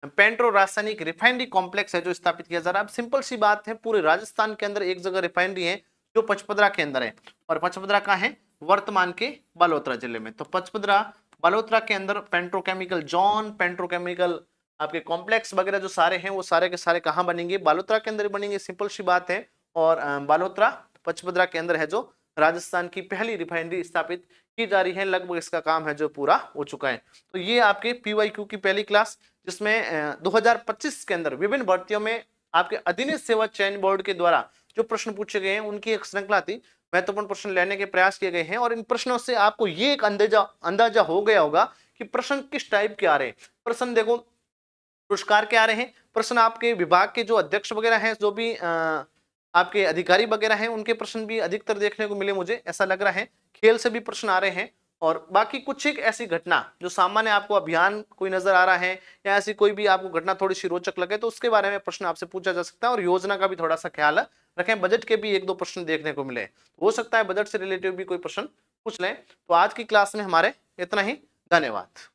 पेट्रो रासायनिक रिफाइनरी कॉम्प्लेक्स है जो स्थापित किया जा रहा है? अब सिंपल सी बात है, पूरे राजस्थान के अंदर एक जगह रिफाइनरी है जो पचपदरा के अंदर है, और पचपदरा का है वर्तमान के बालोतरा जिले में। तो पचपदरा बालोतरा के अंदर पेट्रोकेमिकल आपके कॉम्प्लेक्स वगैरह जो सारे हैं वो सारे के सारे कहाँ बनेंगे? बालोतरा के अंदर बनेंगे, सिंपल सी बात है। और बालोतरा पचपदरा के अंदर है जो राजस्थान की पहली रिफाइनरी स्थापित की जा रही है, लगभग इसका काम है जो पूरा हो चुका है। तो ये आपके PYQ की पहली क्लास, जिसमें 2025 के अंदर विभिन्न भर्तियों में आपके अधीनस्थ सेवा चयन बोर्ड के द्वारा जो प्रश्न पूछे गए हैं उनकी एक श्रृंखला थी। महत्वपूर्ण प्रश्न लेने के प्रयास किए गए हैं और इन प्रश्नों से आपको ये एक अंदाजा हो गया होगा कि प्रश्न किस टाइप के आ रहे हैं। प्रश्न देखो पुरस्कार के आ रहे हैं, प्रश्न आपके विभाग के जो अध्यक्ष वगैरह हैं, जो भी आपके अधिकारी वगैरह हैं, उनके प्रश्न भी अधिकतर देखने को मिले, मुझे ऐसा लग रहा है। खेल से भी प्रश्न आ रहे हैं और बाकी कुछ एक ऐसी घटना जो सामान्य आपको अभियान कोई नजर आ रहा है या ऐसी कोई भी आपको घटना थोड़ी सी रोचक लगे तो उसके बारे में प्रश्न आपसे पूछा जा सकता है। और योजना का भी थोड़ा सा ख्याल रखें, बजट के भी एक दो प्रश्न देखने को मिले, हो सकता है बजट से रिलेटेड भी कोई प्रश्न पूछ लें। तो आज की क्लास में हमारे इतना ही, धन्यवाद।